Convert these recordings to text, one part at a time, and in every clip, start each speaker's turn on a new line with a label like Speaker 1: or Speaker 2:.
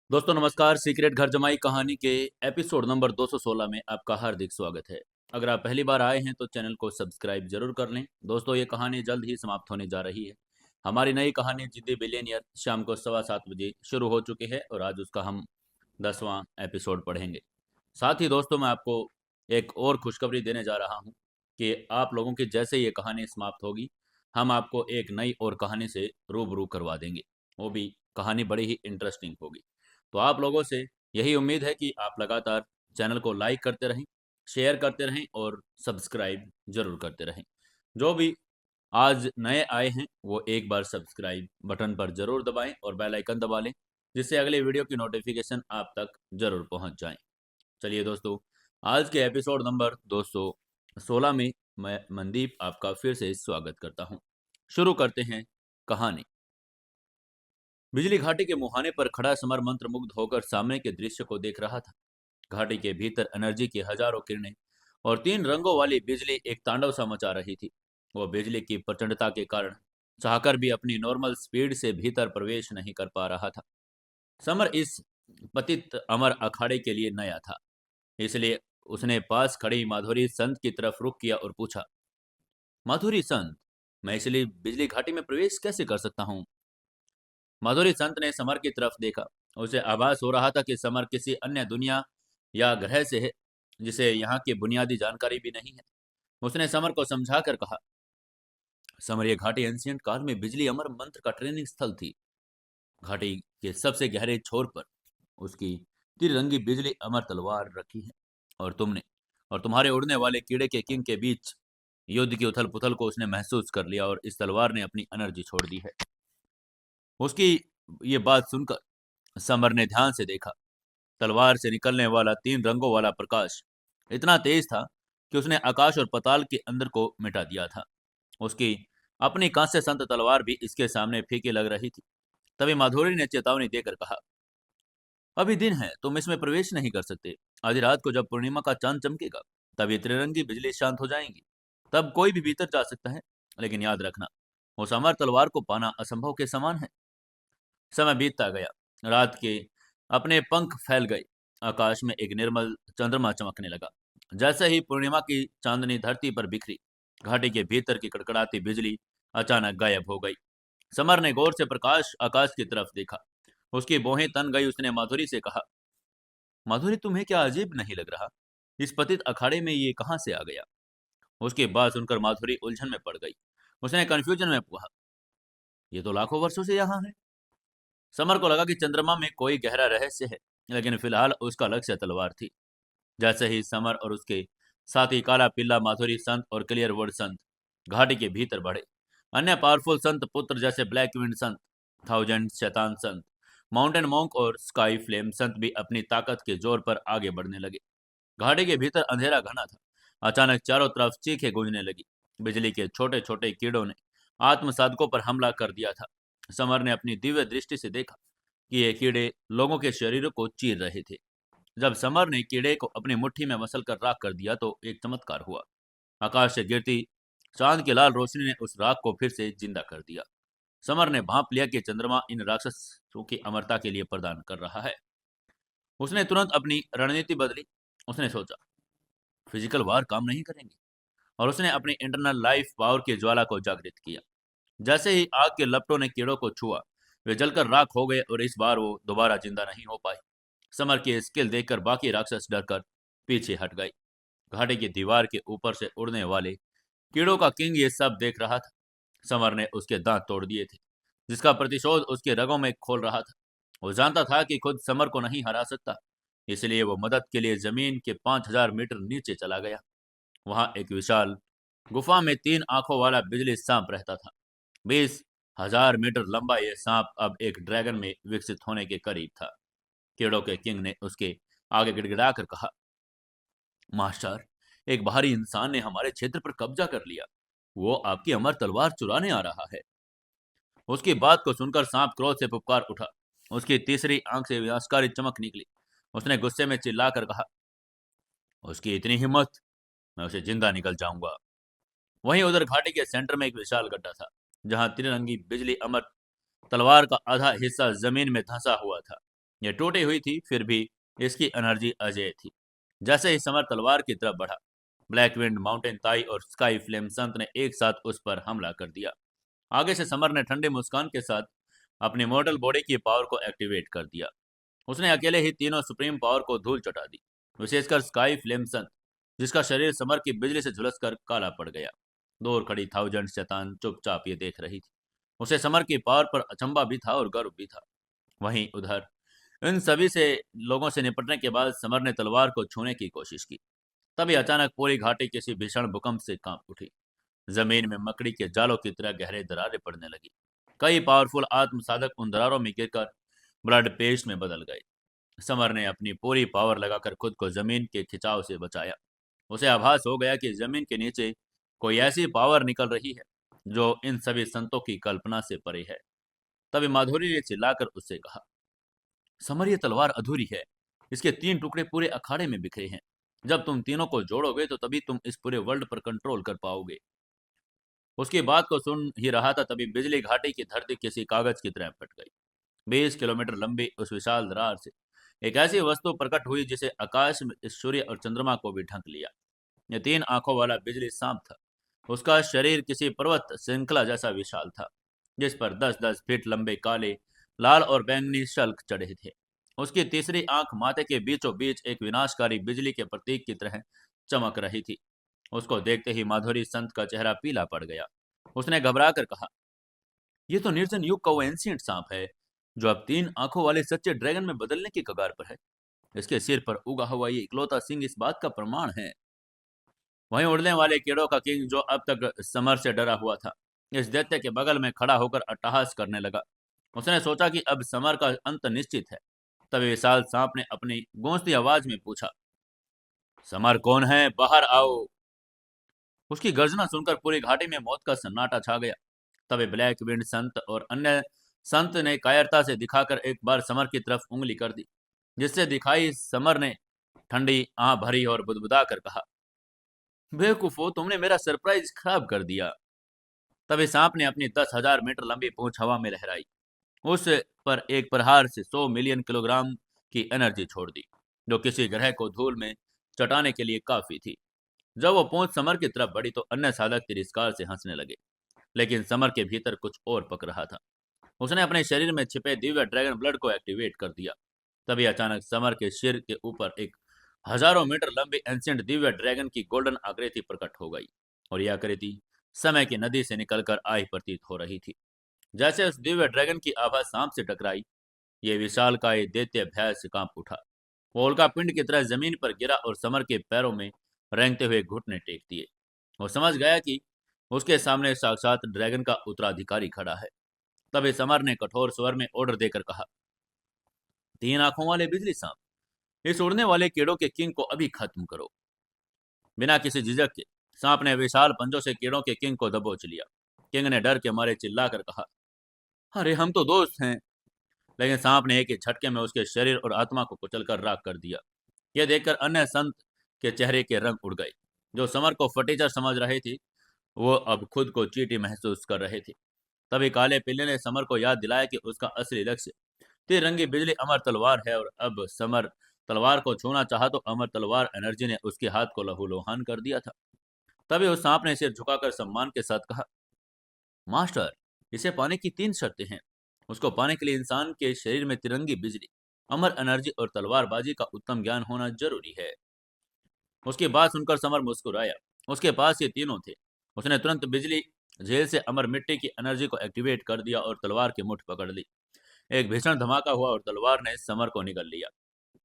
Speaker 1: दोस्तों नमस्कार। सीक्रेट घर जमाई कहानी के एपिसोड नंबर 216 में आपका हार्दिक स्वागत है। अगर आप पहली बार आए हैं तो चैनल को सब्सक्राइब जरूर कर लें। दोस्तों ये कहानी जल्द ही समाप्त होने जा रही है। हमारी नई कहानी जिद्दी बिलियनियर शाम को 7:15 बजे शुरू हो चुकी है और आज उसका हम 10वां एपिसोड पढ़ेंगे। साथ ही दोस्तों मैं आपको एक और खुशखबरी देने जा रहा हूँ कि आप लोगों की जैसे ये कहानी समाप्त होगी हम आपको एक नई और कहानी से रूबरू करवा देंगे। वो भी कहानी बड़ी ही इंटरेस्टिंग होगी। तो आप लोगों से यही उम्मीद है कि आप लगातार चैनल को लाइक करते रहें, शेयर करते रहें और सब्सक्राइब जरूर करते रहें। जो भी आज नए आए हैं वो एक बार सब्सक्राइब बटन पर जरूर दबाएं और बेल आइकन दबा लें, जिससे अगले वीडियो की नोटिफिकेशन आप तक जरूर पहुंच जाए। चलिए दोस्तों, आज के एपिसोड नंबर 216 में मैं मनदीप आपका फिर से स्वागत करता हूं। शुरू करते हैं कहानी। बिजली घाटी के मुहाने पर खड़ा समर मंत्रमुग्ध होकर सामने के दृश्य को देख रहा था। घाटी के भीतर एनर्जी की हजारों किरणें और 3 रंगों वाली बिजली एक तांडव सा मचा रही थी। वो बिजली की प्रचंडता के कारण चाहकर भी अपनी नॉर्मल स्पीड से भीतर प्रवेश नहीं कर पा रहा था। समर इस पतित अमर अखाड़े के लिए नया था, इसलिए उसने पास खड़ी माधुरी संत की तरफ रुख किया और पूछा, माधुरी संत, मैं इसलिए बिजली घाटी में प्रवेश कैसे कर सकता हूँ? माधुरी संत ने समर की तरफ देखा। उसे आभास हो रहा था कि समर किसी अन्य दुनिया या ग्रह से है, जिसे यहाँ की बुनियादी जानकारी भी नहीं है। उसने समर को समझा कर कहा, समर, ये घाटी एंशियंट काल में बिजली अमर मंत्र का ट्रेनिंग स्थल थी। घाटी के सबसे गहरे छोर पर उसकी तिरंगी बिजली अमर तलवार रखी है, और तुमने और तुम्हारे उड़ने वाले कीड़े के किंग के बीच युद्ध की उथल पुथल को उसने महसूस कर लिया और इस तलवार ने अपनी एनर्जी छोड़ दी है। उसकी ये बात सुनकर समर ने ध्यान से देखा। तलवार से निकलने वाला 3 रंगों वाला प्रकाश इतना तेज था कि उसने आकाश और पताल के अंदर को मिटा दिया था। उसकी अपनी कांस्य संत तलवार भी इसके सामने फीकी लग रही थी। तभी माधुरी ने चेतावनी देकर कहा, अभी दिन है, तुम इसमें प्रवेश नहीं कर सकते। आधी रात को जब पूर्णिमा का चांद चमकेगा तब ये त्रिरंगी बिजली शांत हो जाएंगी। तब कोई भी भीतर जा सकता है, लेकिन याद रखना, उस अमर तलवार को पाना असंभव के समान है। समय बीतता गया। रात के अपने पंख फैल गए। आकाश में एक निर्मल चंद्रमा चमकने लगा। जैसे ही पूर्णिमा की चांदनी धरती पर बिखरी, घाटी के भीतर की कड़कड़ाती बिजली अचानक गायब हो गई। समर ने गौर से प्रकाश आकाश की तरफ देखा। उसकी भौहें तन गई। उसने माधुरी से कहा, माधुरी, तुम्हें क्या अजीब नहीं लग रहा? इस पतित अखाड़े में ये कहां से आ गया? उसकी बात सुनकर माधुरी उलझन में पड़ गई। उसने कंफ्यूजन में कहा, ये तो लाखों वर्षों से यहाँ है। समर को लगा कि चंद्रमा में कोई गहरा रहस्य है, लेकिन फिलहाल उसका लक्ष्य तलवार थी। जैसे ही समर और उसके साथी काला पिल्ला, माधुरी संत और क्लियर वर्ड संत घाटी के भीतर बढ़े, अन्य पावरफुल संत पुत्र जैसे ब्लैक विंड संत, थाउजेंड शैतान संत, माउंटेन मॉन्क और स्काई फ्लेम संत भी अपनी ताकत के जोर पर आगे बढ़ने लगे। घाटी के भीतर अंधेरा घना था। अचानक चारों तरफ चीखें गूंजने लगी। बिजली के छोटे छोटे कीड़ों ने आत्मसाधकों पर हमला कर दिया था। समर ने अपनी दिव्य दृष्टि से देखा कि ये कीड़े लोगों के शरीरों को चीर रहे थे। जब समर ने कीड़े को अपनी मुट्ठी में मसल कर राख कर दिया तो एक चमत्कार हुआ। आकाश से गिरती चांद की लाल रोशनी ने उस राख को फिर से जिंदा कर दिया। समर ने भांप लिया कि चंद्रमा इन राक्षसों की अमरता के लिए प्रदान कर रहा है। उसने तुरंत अपनी रणनीति बदली। उसने सोचा, फिजिकल वार काम नहीं करेंगे, और उसने अपनी इंटरनल लाइफ पावर की ज्वाला को जागृत किया। जैसे ही आग के लपटों ने कीड़ों को छुआ, वे जलकर राख हो गए और इस बार वो दोबारा जिंदा नहीं हो पाए। समर की स्किल देखकर बाकी राक्षस डरकर पीछे हट गए। घाटी की दीवार के ऊपर से उड़ने वाले कीड़ों का किंग ये सब देख रहा था। समर ने उसके दांत तोड़ दिए थे, जिसका प्रतिशोध उसके रगों में खोल रहा था। वो जानता था कि खुद समर को नहीं हरा सकता, इसलिए वो मदद के लिए जमीन के 5,000 मीटर नीचे चला गया। वहां एक विशाल गुफा में 3 आंखों वाला बिजली सांप रहता था। 20,000 मीटर लंबा यह सांप अब एक ड्रैगन में विकसित होने के करीब था। कीड़ों के किंग ने उसके आगे गिड़गिड़ा कर कहा, मास्टर, एक बाहरी इंसान ने हमारे क्षेत्र पर कब्जा कर लिया। वो आपकी अमर तलवार चुराने आ रहा है। उसकी बात को सुनकर सांप क्रोध से पुकार उठा। उसकी तीसरी आंख से विनाशकारी चमक निकली। उसने गुस्से में चिल्लाकर कहा, उसकी इतनी हिम्मत, मैं उसे जिंदा निकल जाऊंगा। वहीं उधर घाटी के सेंटर में एक विशाल गड्ढा था, जहां त्रिरंगी बिजली अमर तलवार का आधा हिस्सा जमीन में धंसा हुआ था। ये टूटी हुई थी, फिर भी इसकी एनर्जी अजेय थी। जैसे ही समर तलवार की तरफ बढ़ा, ब्लैक विंड, माउंटेन ताई और स्काई फ्लेम संत ने एक साथ उस पर हमला कर दिया। आगे से समर ने ठंडे मुस्कान के साथ अपनी मॉडल बॉडी की पावर को एक्टिवेट कर दिया। उसने अकेले ही तीनों सुप्रीम पावर को धूल चटा दी, विशेषकर स्काई फ्लेम संत, जिसका शरीर समर की बिजली से झुलसकर काला पड़ गया। दूर खड़ी थाउजेंड शैतान चुपचाप ये देख रही थी। उसे समर की पावर पर अचंभा भी था और गर्व भी था। वहीं उधर इन सभी से लोगों से निपटने के बाद समर ने तलवार को छूने की कोशिश की। तभी अचानक पूरी घाटी किसी भीषण भूकंप से कांप उठी। जमीन में मकड़ी के जालों की तरह गहरे दरारें पड़ने लगी। कई पावरफुल आत्मसाधक उन दरारों में गिरकर ब्लड पेस्ट में बदल गए। समर ने अपनी पूरी पावर लगाकर खुद को जमीन के खिंचाव से बचाया। उसे आभास हो गया कि जमीन के नीचे कोई ऐसी पावर निकल रही है जो इन सभी संतों की कल्पना से परे है। तभी माधुरी ने चिल्लाकर उससे कहा, समर, ये तलवार अधूरी है। इसके 3 टुकड़े पूरे अखाड़े में बिखरे हैं। जब तुम तीनों को जोड़ोगे तो तभी तुम इस पूरे वर्ल्ड पर कंट्रोल कर पाओगे। उसकी बात को सुन ही रहा था, तभी बिजली घाटी की धरती किसी कागज की तरह फट गई। 20 किलोमीटर लंबी उस विशाल दरार से एक ऐसी वस्तु प्रकट हुई जिसे आकाश में इस सूर्य और चंद्रमा को भी ढक लिया। यह 3 आंखों वाला बिजली सांप था। उसका शरीर किसी पर्वत श्रृंखला जैसा विशाल था, जिस पर 10-10 फीट लंबे काले, लाल और बैंगनी शल्क चढ़े थे। उसकी तीसरी आंख माथे के बीचों बीच एक विनाशकारी बिजली के प्रतीक की तरह चमक रही थी। उसको देखते ही माधुरी संत का चेहरा पीला पड़ गया। उसने घबरा कर कहा, ये तो निर्जन युग का वो एंशिएंट सांप है जो अब 3 आंखों वाले सच्चे ड्रैगन में बदलने की कगार पर है। इसके सिर पर उगा हुआ ये इकलौता सिंह इस बात का प्रमाण है। वहीं उड़ने वाले कीड़ों का किंग, जो अब तक समर से डरा हुआ था, इस दैत्य के बगल में खड़ा होकर अट्टहास करने लगा। उसने सोचा कि अब समर का अंत निश्चित है। तभी विशाल सांप ने अपनी गूंजती आवाज में पूछा, समर कौन है, बाहर आओ। उसकी गर्जना सुनकर पूरी घाटी में मौत का सन्नाटा छा गया। तभी ब्लैक विंड संत और अन्य संत ने कायरता से दिखाकर एक बार समर की तरफ उंगली कर दी, जिससे दिखाई समर ने ठंडी आंख भरी और बुदबुदा कर कहा, बेवकूफो, तुमने मेरा सरप्राइज खराब कर दिया। तभी सांप ने अपनी 10,000 मीटर लंबी पूंछ हवा में लहराई। उस पर एक प्रहार से 100 मिलियन किलोग्राम की एनर्जी छोड़ दी, जो किसी ग्रह को धूल में चटाने के लिए काफी थी। जब वो पूंछ समर की तरफ बढ़ी तो अन्य साधक तिरस्कार से हंसने लगे, लेकिन समर के भीतर कुछ और पक रहा था। उसने अपने शरीर में छिपे दिव्य ड्रैगन ब्लड को एक्टिवेट कर दिया। तभी अचानक समर के सिर के ऊपर एक हजारों मीटर लंबी एंशिएंट दिव्य ड्रैगन की गोल्डन आकृति प्रकट हो गई, और यह आकृति समय की नदी से निकलकर आई प्रतीत हो रही थी। जैसे उस दिव्य ड्रैगन की आभा सांप से टकराई, ये विशाल का ये दैत्य भय से कांप उठा। वो उल्का पिंड की तरह जमीन पर गिरा और समर के पैरों में रेंगते हुए घुटने टेक दिए। वो समझ गया कि उसके सामने साक्षात ड्रैगन का उत्तराधिकारी खड़ा है। तभी समर ने कठोर स्वर में ऑर्डर देकर कहा, 3 आंखों वाले बिजली सांप, इस उड़ने वाले कीड़ों के किंग को अभी खत्म करो। बिना किसी झिझक के सांप ने विशाल पंजों से कीड़ों के किंग को दबोच लिया। किंग ने डर के मारे चिल्लाकर कहा, अरे हम तो दोस्त हैं। लेकिन सांप ने एक ही झटके में उसके शरीर और आत्मा को कुचलकर राख कर दिया। यह देखकर अन्य संत के चेहरे के रंग उड़ गए। जो समर को फटीचर समझ रहे थे, वो अब खुद को चींटी महसूस कर रहे थे। तभी काले पिल्ले ने समर को याद दिलाया कि उसका असली लक्ष्य तिरंगी बिजली अमर तलवार है, और अब समर तलवार को छूना चाहा तो अमर तलवार एनर्जी ने उसके हाथ को लहूलुहान कर दिया था। तभी उस सांप ने सिर झुकाकर सम्मान के साथ कहा, मास्टर, इसे पाने की 3 शर्तें हैं। उसको पाने के लिए इंसान के शरीर में तिरंगी बिजली, अमर एनर्जी और तलवारबाजी का उत्तम ज्ञान होना जरूरी है। उसकी बात सुनकर समर मुस्कुराया। उसके पास ये तीनों थे। उसने तुरंत बिजली झेल से अमर मिट्टी की एनर्जी को एक्टिवेट कर दिया और तलवार की मुठ पकड़ ली। एक भीषण धमाका हुआ और तलवार ने समर को निगल लिया।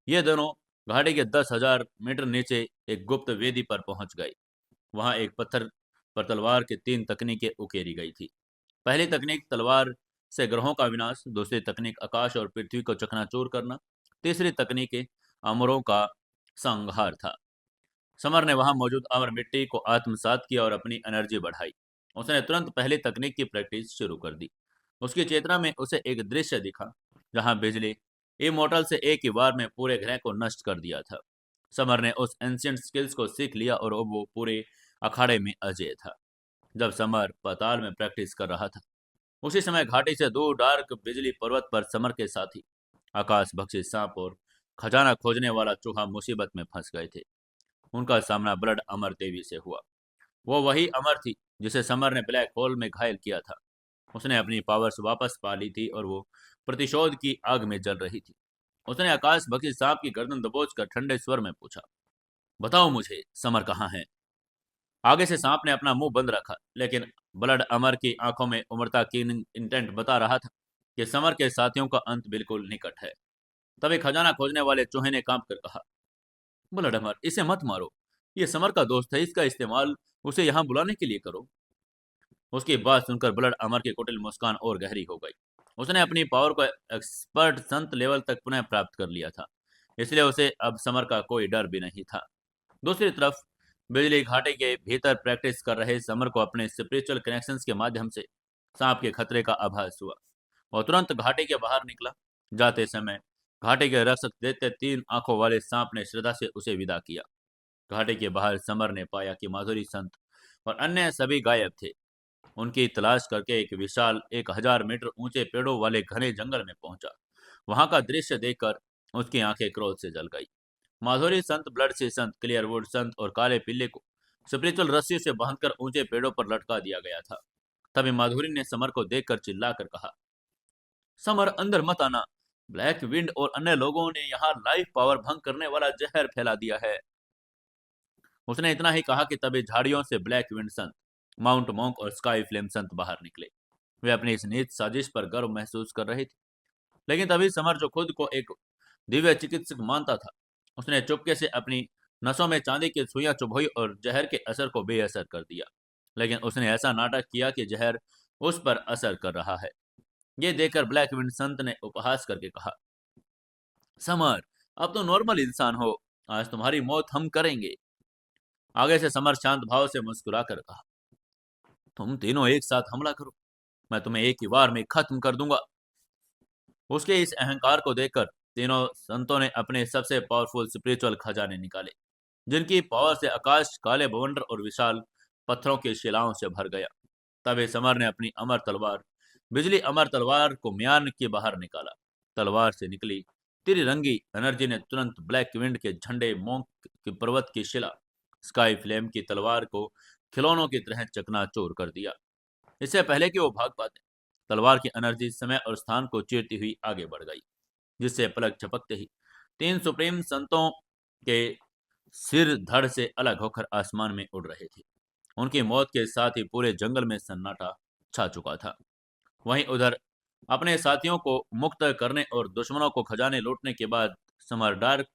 Speaker 1: ये दोनों घाटी के 10,000 मीटर नीचे एक गुप्त वेदी पर पहुंच गए। वहां एक पत्थर पर तलवार की 3 तकनीकें उकेरी गई थी। पहली तकनीक तलवार से ग्रहों का विनाश, दूसरी तकनीक आकाश और पृथ्वी को चकनाचूर करना, तीसरी तकनीक अमरों का संहार था। समर ने वहां मौजूद अमर मिट्टी को आत्मसात किया और अपनी एनर्जी बढ़ाई। उसने तुरंत पहली तकनीक की प्रैक्टिस शुरू कर दी। उसकी चेतना में उसे एक दृश्य दिखा जहां बिजली इमोर्टल से एक ही बार में पूरे ग्रह को नष्ट कर दिया था। समर ने उस एंशिएंट स्किल्स को सीख लिया और अब वो पूरे अखाड़े में अजय था। जब समर पाताल में प्रैक्टिस कर रहा था, उसी समय घाटी से दूर डार्क बिजली पर्वत पर समर के साथी आकाश भक्षी सांप और खजाना खोजने वाला चूहा मुसीबत में फंस गए थे। उनका सामना ब्लड अमर देवी से हुआ। वो वही अमर थी जिसे समर ने ब्लैक होल में घायल किया था। उसने अपनी पावर्स वापस पा ली थी और वो प्रतिशोध की आग में जल रही थी। उसने आकाश भक्षी सांप की गर्दन दबोचकर ठंडे स्वर में पूछा, बताओ मुझे, समर कहाँ है? आगे से सांप ने अपना मुंह बंद रखा, लेकिन ब्लड अमर की आंखों में उमड़ता कीन इंटेंट बता रहा था कि समर के साथियों का अंत बिल्कुल निकट है। तभी खजाना खोजने वाले चूहे ने कांप कर कहा, ब्लड अमर, इसे मत मारो। ये समर का दोस्त है, इसका इस्तेमाल उसे यहाँ बुलाने के लिए करो। उसकी बात सुनकर ब्लड अमर की कुटिल मुस्कान और गहरी हो गई। उसने अपनी पावर को एक्सपर्ट संत लेवल तक पुनः प्राप्त कर लिया था, इसलिए उसे अब समर का कोई डर भी नहीं था। दूसरी तरफ बिजली घाटी के भीतर प्रैक्टिस कर रहे समर को अपने स्पिरिचुअल कनेक्शंस के माध्यम से सांप के खतरे का आभास हुआ। और तुरंत घाटी के बाहर निकला। जाते समय घाटी के रक्षक देते 3 आंखों वाले सांप ने श्रद्धा से उसे विदा किया। घाटी के बाहर समर ने पाया कि माधुरी संत और अन्य सभी गायब थे। उनकी तलाश करके एक विशाल 1000 मीटर ऊंचे पेड़ों वाले घने जंगल में पहुंचा। वहां का दृश्य देखकर उसकी आंखें क्रोध से जल गई। माधुरी संत, ब्लड सी संत, क्लियरवुड संत और काले पिल्ले को स्पिरिचुअल रस्सी से बांधकर ऊंचे पेड़ों पर लटका दिया गया था। तभी माधुरी ने समर को देखकर चिल्लाकर कहा, समर, अंदर मत आना। ब्लैक विंड और अन्य लोगों ने यहाँ लाइफ पावर भंग करने वाला जहर फैला दिया है। उसने इतना ही कहा कि तभी झाड़ियों से ब्लैक विंड संत, माउंट मॉन्क और स्काई फ्लेम संत बाहर निकले। वे अपनी इस नीच साजिश पर गर्व महसूस कर रहे थे। लेकिन तभी समर, जो खुद को एक दिव्य चिकित्सक मानता था, उसने चुपके से अपनी नसों में चांदी की सुइयां चुभोई और जहर के असर को बेअसर कर दिया। लेकिन उसने ऐसा नाटक किया कि जहर उस पर असर कर रहा है। ये देखकर ब्लैक विंड संत ने उपहास करके कहा, समर, अब तो नॉर्मल इंसान हो। आज तुम्हारी मौत हम करेंगे। आगे से समर शांत भाव से मुस्कुराकर कहा, तुम तीनों एक साथ हमला करो, मैं तुम्हें एक ही बार में खत्म कर दूंगा। उसके इस अहंकार को देखकर तीनों संतों ने अपने सबसे पावरफुल स्पिरिचुअल खजाने निकाले, जिनकी पावर से आकाश काले बवंडर और विशाल पत्थरों की शिलाओं से भर गया। तभी समर ने अपनी अमर तलवार, बिजली अमर तलवार को म्यान के बाहर निकाला। तलवार से निकली त्रिरंगी एनर्जी ने तुरंत ब्लैक विंड के झंडे, मोंक के पर्वत की शिला, स्काई फ्लेम की तलवार को खिलौनों की तरह चकनाचूर कर दिया। इससे पहले कि वो भाग पाते, तलवार की एनर्जी समय और स्थान को चीरती हुई आगे बढ़ गई, जिससे पलक झपकते ही 3 सुप्रीम संतों के सिर धड़ से अलग होकर आसमान में उड़ रहे थे। उनकी मौत के साथ ही पूरे जंगल में सन्नाटा छा चुका था। वहीं उधर अपने साथियों को मुक्त करने और दुश्मनों को खजाने लूटने के बाद समर डार्क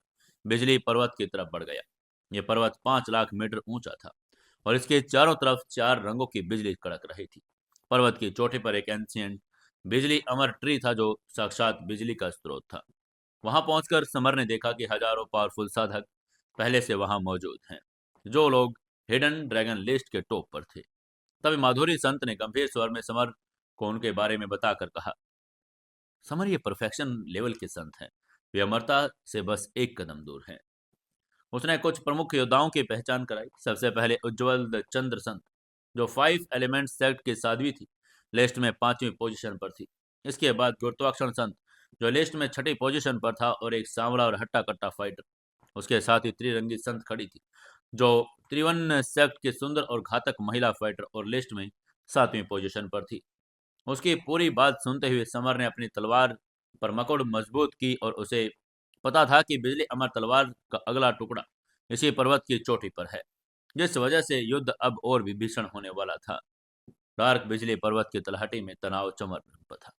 Speaker 1: बिजली पर्वत की तरफ बढ़ गया। यह पर्वत 5 लाख मीटर ऊंचा था और इसके चारों तरफ 4 रंगों की बिजली कड़क रही थी। पर्वत की चोटी पर एक एंशियंट बिजली अमर ट्री था, जो साक्षात बिजली का स्रोत था। वहां पहुंचकर समर ने देखा कि हजारों पावरफुल साधक पहले से वहां मौजूद हैं, जो लोग हिडन ड्रैगन लिस्ट के टॉप पर थे। तभी माधुरी संत ने गंभीर स्वर में समर को उनके बारे में बताकर कहा, समर, ये परफेक्शन लेवल के संत हैं। वे अमरता से बस एक कदम दूर हैं। उसने कुछ प्रमुख योद्धाओं की पहचान कराई। सबसे पहले उज्जवल द चंद्र संत, जो 5 एलिमेंट सेक्ट की साध्वी थी, लिस्ट में 5वीं पोजीशन पर थी। इसके बाद गुरुत्वाकर्षण संत, जो लिस्ट में 6ठी पोजीशन पर था और एक सांवला और हट्टा कट्टा फाइटर। उसके साथ ही त्रिरंगी संत खड़ी थी, जो त्रिवन सेक्ट की सुंदर और घातक महिला फाइटर और लिस्ट में 7वीं पोजीशन पर थी। उसकी पूरी बात सुनते हुए समर ने अपनी तलवार पर मकुड़ मजबूत की और उसे पता था कि बिजली अमर तलवार का अगला टुकड़ा इसी पर्वत की चोटी पर है, जिस वजह से युद्ध अब और भी भीषण होने वाला था। डार्क बिजली पर्वत की तलहटी में तनाव चमर था।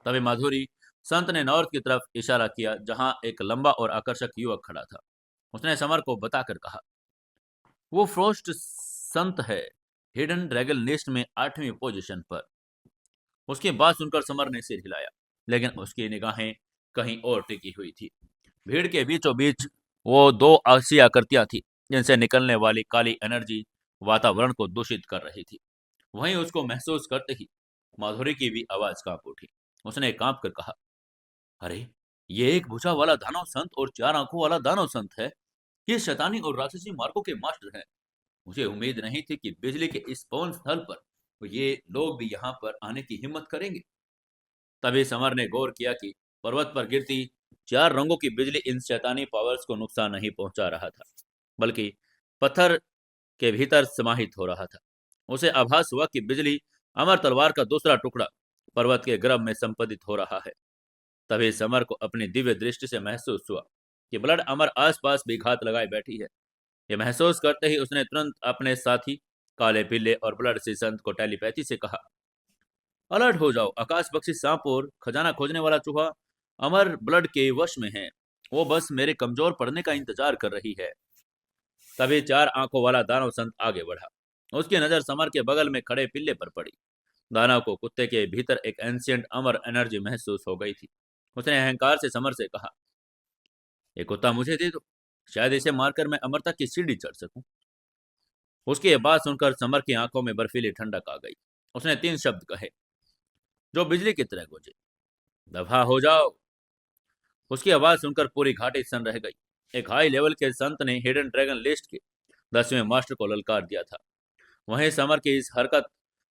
Speaker 1: तभी माधुरी संत ने नॉर्थ की तरफ इशारा किया, जहां एक लंबा और आकर्षक युवक खड़ा था। उसने समर को बताकर कहा, वो फ्रोस्ट संत है, हिडन ड्रैगन लिस्ट में 8वीं पोजीशन पर। उसकी बात सुनकर समर ने सिर हिलाया, लेकिन उसकी निगाहें कहीं और टिकी हुई थी। भीड़ के बीचों बीच वो 2 आसी आकृतियां थी, जिनसे निकलने वाली काली एनर्जी वातावरण को दूषित कर रही थी। वहीं उसको महसूस करते ही माधुरी की भी आवाज कांप उठी। उसने कांप कर कहा, अरे, ये एक भुजा वाला दानव संत और 4 आंखों वाला दानव संत है। ये शैतानी और राक्षसी मार्गों के मास्टर हैं। मुझे उम्मीद नहीं थी कि बिजली के इस पवन स्थल पर ये लोग भी यहाँ पर आने की हिम्मत करेंगे। तभी समर ने गौर किया कि पर्वत पर गिरती चार रंगों की बिजली इन शैतानी पावर्स को नुकसान नहीं पहुंचा रहा था, बल्कि पत्थर के भीतर समाहित हो रहा था। उसे आभास हुआ कि बिजली अमर तलवार का दूसरा टुकड़ा पर्वत के गर्भ में संपदित हो रहा है। तभी समर को अपनी दिव्य दृष्टि से महसूस हुआ कि ब्लड अमर आसपास भी घात लगाए बैठी है। यह महसूस करते ही उसने तुरंत अपने साथी काले पिल्ले और ब्लड से संत को टेलीपैथी से कहा, अलर्ट हो जाओ, आकाश बख्शी सांप और खजाना खोजने वाला चूहा अमर ब्लड के वश में है। वो बस मेरे कमजोर पड़ने का इंतजार कर रही है। तभी चार आंखों वाला दानव संत आगे बढ़ा। उसकी नजर समर के बगल में खड़े पिल्ले पर पड़ी। दानव को कुत्ते के भीतर एक एंशियंट अमर एनर्जी महसूस हो गई थी। उसने अहंकार से समर से कहा, ये कुत्ता मुझे दे दो, शायद इसे मारकर मैं अमरता की सीढ़ी चढ़ सकूं। उसकी ये बात सुनकर समर की आंखों में बर्फीली ठंडक आ गई। उसने तीन शब्द कहे जो बिजली की तरह गूंजे, दफा हो जाओ। उसकी आवाज सुनकर पूरी घाटी सन रह गई। एक हाई लेवल के संत ने हिडन ड्रैगन लिस्ट के 10वें मास्टर को ललकार दिया था। वहीं समर की इस हरकत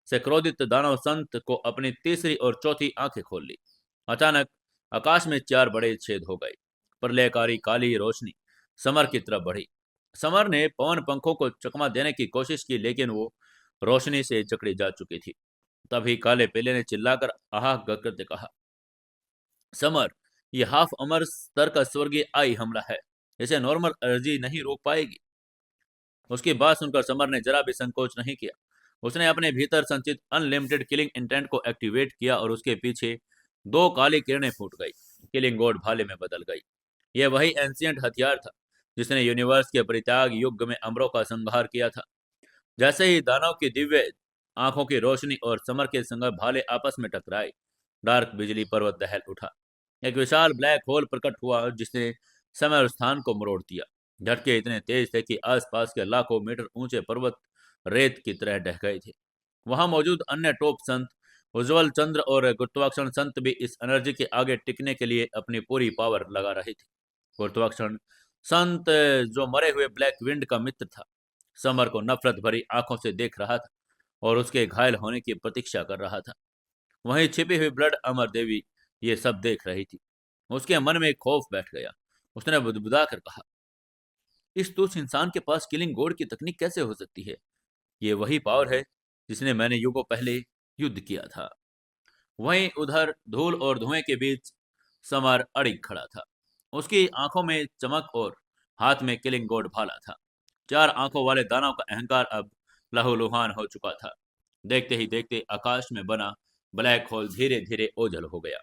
Speaker 1: से क्रोधित दानव संत को अपनी तीसरी और चौथी आंखें खोल ली। अचानक आकाश में चार बड़े छेद हो गए। प्रलयकारी काली रोशनी समर की तरफ बढ़ी। समर ने पवन पंखों को चकमा देने की कोशिश की, लेकिन वो रोशनी से जकड़ी जा चुकी थी। तभी काले पेले ने चिल्लाकर आह करते कहा, समर, ये हाफ अमर स्तर का स्वर्गीय आई हमला है। इसे नॉर्मल एनर्जी नहीं रोक पाएगी। उसकी बात सुनकर समर ने जरा भी संकोच नहीं किया। उसने अपने भीतर संचित अनलिमिटेड किलिंग इंटेंट को एक्टिवेट किया और उसके पीछे दो काली किरणें फूट गई। किलिंग गोड भाले में बदल गई। यह वही एंशियंट हथियार था जिसने यूनिवर्स के परित्याग युग में अमरों का संहार किया था। जैसे ही दानव की दिव्य आंखों की रोशनी और समर के संग भाले आपस में टकराए, डार्क बिजली पर्वत दहल उठा। एक विशाल ब्लैक होल प्रकट हुआ जिसने समय और स्थान को मरोड़ दिया। झटके इतने तेज थे कि आसपास के लाखों मीटर ऊंचे पर्वत रेत की तरह ढह गए थे। वहां मौजूद अन्य टॉप संत, उज्जवल चंद्र और गुरुत्वाकर्षण संत भी इस एनर्जी के आगे टिकने के लिए अपनी पूरी पावर लगा रहे थे। गुरुत्वाकर्षण संत, जो मरे हुए ब्लैक विंड का मित्र था, समर को नफरत भरी आंखों से देख रहा था और उसके घायल होने की प्रतीक्षा कर रहा था। वहीं छिपी हुई ब्लड अमर देवी ये सब देख रही थी। उसके मन में एक खौफ बैठ गया। उसने बुदबुदा कर कहा, इस तुच्छ इंसान के पास किलिंग गोड की तकनीक कैसे हो सकती है? ये वही पावर है जिसने मैंने युगों पहले युद्ध किया था। वहीं उधर धूल और धुएं के बीच समर अड़िग खड़ा था। उसकी आंखों में चमक और हाथ में किलिंग गोड भाला था। चार आंखों वाले दानव का अहंकार अब लहूलुहान हो चुका था। देखते ही देखते आकाश में बना ब्लैक होल धीरे धीरे ओझल हो गया।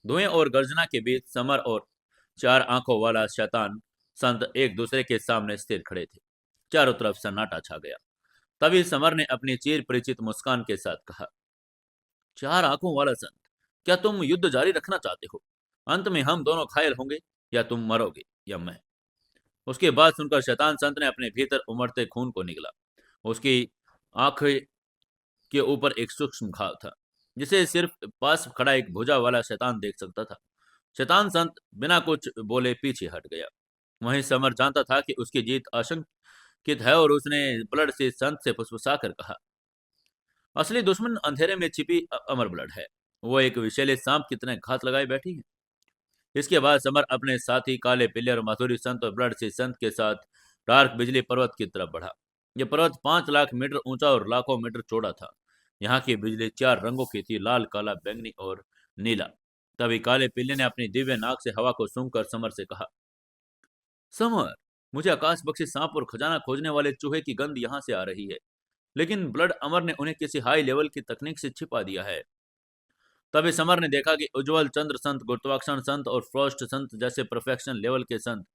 Speaker 1: धुएं और गर्जना के बीच समर और चार आंखों वाला शैतान संत एक दूसरे के सामने स्थिर खड़े थे। चारों तरफ सन्नाटा छा गया। तभी समर ने अपनी चिर परिचित मुस्कान के साथ कहा, चार आंखों वाला संत, क्या तुम युद्ध जारी रखना चाहते हो? अंत में हम दोनों घायल होंगे, या तुम मरोगे या मैं। उसकी बात सुनकर शैतान संत ने अपने भीतर उमड़ते खून को निगला। उसकी आंख के ऊपर एक सूक्ष्म घाव था जिसे सिर्फ पास खड़ा एक भुजा वाला शैतान देख सकता था। शैतान संत बिना कुछ बोले पीछे हट गया। वहीं समर जानता था कि उसकी जीत आशंकित है और उसने ब्लड से संत से फुसफुसा कर कहा, असली दुश्मन अंधेरे में छिपी अमर ब्लड है। वो एक विषैले सांप की तरह घात लगाए बैठी है। इसके बाद समर अपने साथी काले पिल्ले और माधुरी संत और ब्लड से संत के साथ डार्क बिजली पर्वत की तरफ बढ़ा। यह पर्वत 5 लाख मीटर ऊंचा और लाखों मीटर चौड़ा था। यहाँ की बिजली चार रंगों की थी, लाल, काला, बैंगनी और नीला। तभी काले पिल्ले ने अपनी दिव्य नाक से हवा को सूंघकर समर से कहा, समर, मुझे आकाश बख्शी सांप और खजाना खोजने वाले चूहे की गंध यहाँ से आ रही है, लेकिन ब्लड अमर ने उन्हें किसी हाई लेवल की तकनीक से छिपा दिया है। तभी समर ने देखा कि उज्जवल चंद्र संत, गुरुत्वाकर्षण संत और फ्रॉस्ट संत जैसे परफेक्शन लेवल के संत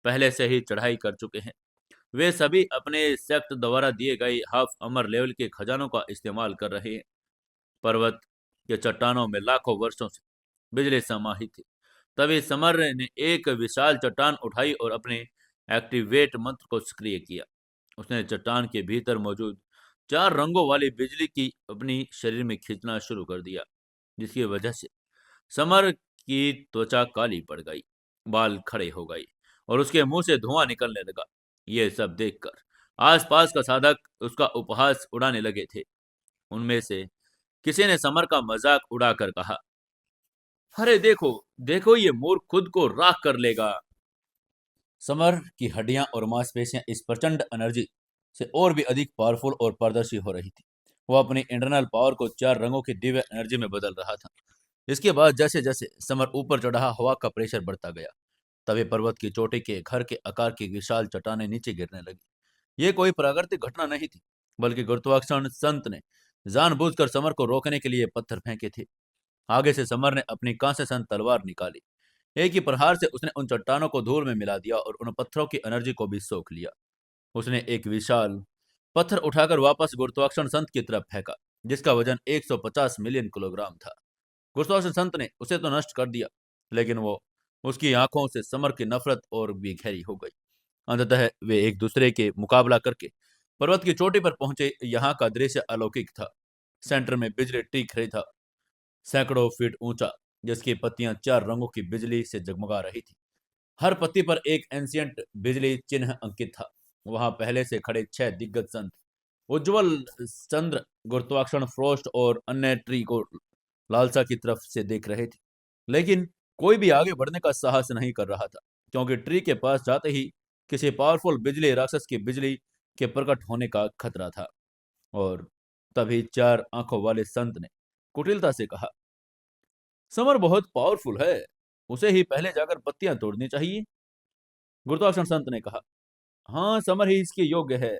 Speaker 1: पहले से ही चढ़ाई कर चुके हैं। वे सभी अपने सेक्ट द्वारा दिए गए हाफ अमर लेवल के खजानों का इस्तेमाल कर रहे हैं। पर्वत के चट्टानों में लाखों वर्षों से बिजली समाहित थी। तभी समर ने एक विशाल चट्टान उठाई और अपने एक्टिवेट मंत्र को सक्रिय किया। उसने चट्टान के भीतर मौजूद चार रंगों वाली बिजली की अपनी शरीर में खींचना शुरू कर दिया, जिसकी वजह से समर की त्वचा काली पड़ गई, बाल खड़े हो गए और उसके मुंह से धुआं निकलने लगा। ये सब देखकर आसपास का साधक उसका उपहास उड़ाने लगे थे। उनमें से किसी ने समर का मजाक उड़ाकर कहा, अरे देखो, देखो ये मोर खुद को राख कर लेगा। समर की हड्डियां और मांसपेशियां इस प्रचंड एनर्जी से और भी अधिक पावरफुल और पारदर्शी हो रही थी। वो अपनी इंटरनल पावर को चार रंगों की दिव्य एनर्जी में बदल रहा था। इसके बाद जैसे जैसे समर ऊपर चढ़ा, हवा का प्रेशर बढ़ता गया। तवे पर्वत की चोटी के घर के आकार की विशाल चट्टानें नीचे गिरने लगी। ये कोई प्राकृतिक घटना नहीं थी, बल्कि गुरुत्वाकर्षण संत ने जानबूझकर समर को रोकने के लिए पत्थर फेंके थे। आगे से समर ने अपनी कांस्य सन तलवार निकाली। एक ही प्रहार से उसने उन चट्टानों को धूल में मिला दिया और उन पत्थरों की एनर्जी को भी सोख लिया। उसने एक विशाल पत्थर उठाकर वापस गुरुत्वाकर्षण संत की तरफ फेंका, जिसका वजन 150 मिलियन किलोग्राम था। गुरुत्वाकर्षण संत ने उसे तो नष्ट कर दिया, लेकिन वो उसकी आंखों से समर की नफरत और भी गहरी हो गई। अंततः वे एक दूसरे के मुकाबला करके पर्वत की चोटी पर पहुंचे। यहाँ का दृश्य अलौकिक था। सेंटर में बिजली ट्री खड़ी था, सैकड़ों फीट ऊंचा, जिसकी पत्तियां चार रंगों की बिजली से जगमगा रही थी। हर पत्ती पर एक एंशियंट बिजली चिन्ह अंकित था। वहां पहले से खड़े छह दिग्गज संत उज्जवल चंद्र, गुरुत्वाकर्षण, फ्रोस्ट और अन्य ट्री को लालसा की तरफ से देख रहे थे। लेकिन कोई भी आगे बढ़ने का साहस नहीं कर रहा था, क्योंकि ट्री के पास जाते ही किसी पावरफुल बिजली राक्षस की बिजली के प्रकट होने का खतरा था। और तभी चार आंखों वाले संत ने कुटिलता से कहा, समर बहुत पावरफुल है, उसे ही पहले जाकर पत्तियां तोड़नी चाहिए। गुरुत्वाकर्षण संत ने कहा, हाँ, समर ही इसके योग्य है।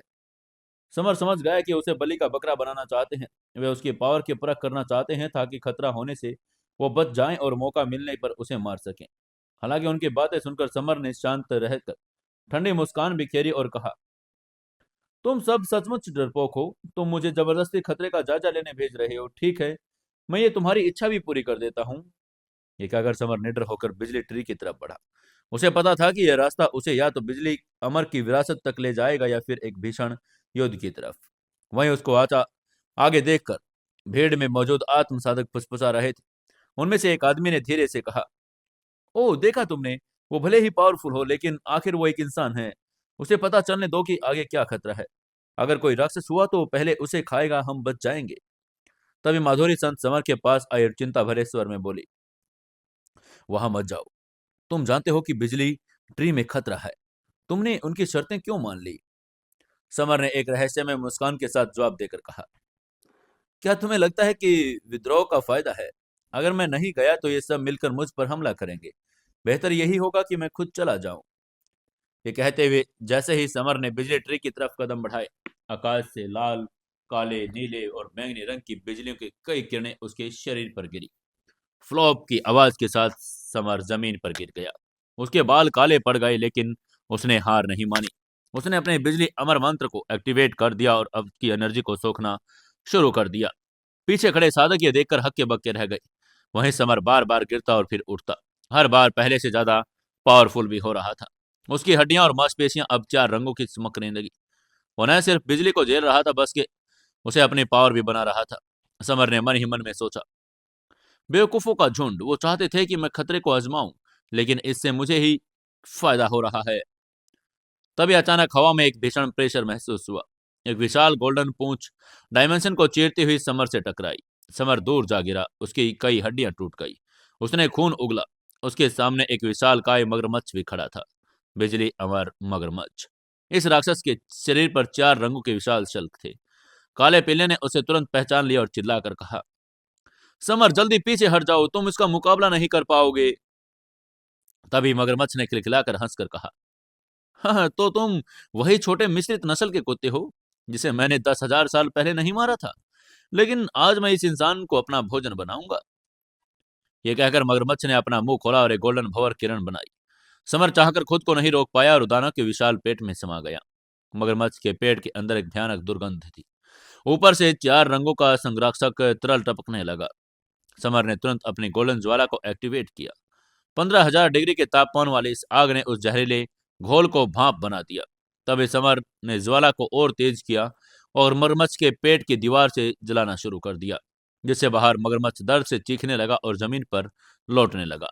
Speaker 1: समर समझ गया कि उसे बलि का बकरा बनाना चाहते हैं। वे उसकी पावर की परख करना चाहते हैं, ताकि खतरा होने से वो बच जाएं और मौका मिलने पर उसे मार सकें। हालांकि उनकी बातें सुनकर समर ने शांत रहकर ठंडी मुस्कान बिखेरी और कहा, तुम सब सचमुच डरपोक हो। तुम मुझे जबरदस्ती खतरे का जायजा लेने भेज रहे हो। ठीक है, मैं ये तुम्हारी इच्छा भी पूरी कर देता हूँ। ये कहकर समर निडर होकर बिजली ट्री की तरफ बढ़ा। उसे पता था कि यह रास्ता उसे या तो बिजली अमर की विरासत तक ले जाएगा या फिर एक भीषण युद्ध की तरफ। वहीं उसको आगे देखकर भीड़ में मौजूद आत्मसाधक फुसफुसा रहे थे। उनमें से एक आदमी ने धीरे से कहा, ओ देखा तुमने, वो भले ही पावरफुल हो, लेकिन आखिर वो एक इंसान है। उसे पता चलने दो कि आगे क्या खतरा है। अगर कोई राक्षस हुआ तो पहले उसे खाएगा, हम बच जाएंगे। तभी माधुरी संत समर के पास आई और चिंता भरे स्वर में बोली, वहां मत जाओ। तुम जानते हो कि बिजली ट्री में खतरा है। तुमने उनकी शर्तें क्यों मान ली? समर ने एक रहस्यमय मुस्कान के साथ जवाब देकर कहा, क्या तुम्हें लगता है कि विद्रोह का फायदा है? अगर मैं नहीं गया तो ये सब मिलकर मुझ पर हमला करेंगे। बेहतर यही होगा कि मैं खुद चला जाऊं। ये कहते हुए जैसे ही समर ने बिजली ट्री की तरफ कदम बढ़ाए, आकाश से लाल, काले, नीले और बैंगनी रंग की बिजलियों की कई किरणें उसके शरीर पर गिरी। फ्लॉप की आवाज के साथ समर जमीन पर गिर गया। उसके बाल काले पड़ गए, लेकिन उसने हार नहीं मानी। उसने अपने बिजली अमर मंत्र को एक्टिवेट कर दिया और अब की एनर्जी को सोखना शुरू कर दिया। पीछे खड़े साधक ये देखकर हक्के बक्के रह गए। वहीं समर बार बार गिरता और फिर उठता, हर बार पहले से ज्यादा पावरफुल भी हो रहा था। उसकी हड्डियां और मांसपेशियां अब चार रंगों की चमकने लगी। वो न सिर्फ बिजली को झेल रहा था, बस के उसे अपनी पावर भी बना रहा था। समर ने मन ही मन में सोचा, बेवकूफों का झुंड, वो चाहते थे कि मैं खतरे को आजमाऊं, लेकिन इससे मुझे ही फायदा हो रहा है। तभी अचानक हवा में एक भीषण प्रेशर महसूस हुआ। एक विशाल गोल्डन पूंछ डायमेंशन को चीरती हुई समर से टकराई। समर दूर जा गिरा, उसकी कई हड्डियां टूट गई। उसने खून उगला। उसके सामने एक विशाल काय मगरमच्छ भी खड़ा था। बिजली अमर मगरमच्छ। इस राक्षस के शरीर पर चार रंगों के विशाल शल्क थे। काले पिल्ले ने उसे तुरंत पहचान लिया और चिल्लाकर कहा, समर जल्दी पीछे हट जाओ, तुम इसका मुकाबला नहीं कर पाओगे। तभी मगरमच्छ ने खिलखिलाकर हंसकर कहा, हाँ, तो तुम वही छोटे मिश्रित नस्ल के कुत्ते हो जिसे मैंने 10,000 साल पहले नहीं मारा था। लेकिन आज मैं इस इंसान को अपना भोजन बनाऊंगा। ये कहकर मगरमच्छ ने अपना मुंह खोला और एक गोल्डन भंवर किरण बनाई। समर चाहकर खुद को नहीं रोक पाया और दानव के विशाल पेट में समा गया। मगरमच्छ के पेट के अंदर एक भयानक दुर्गंध थी। ऊपर से चार रंगों का संरक्षक तरल टपकने लगा। समर ने तुरंत अपनी गोल्डन ज्वाला को एक्टिवेट किया। 15,000 डिग्री के तापमान वाली इस आग ने उस जहरीले घोल को भाप बना दिया। तब इस समर ने ज्वाला को और तेज किया और मगरमच्छ के पेट की दीवार से जलाना शुरू कर दिया, जिससे बाहर मगरमच्छ दर्द से चीखने लगा और जमीन पर लौटने लगा।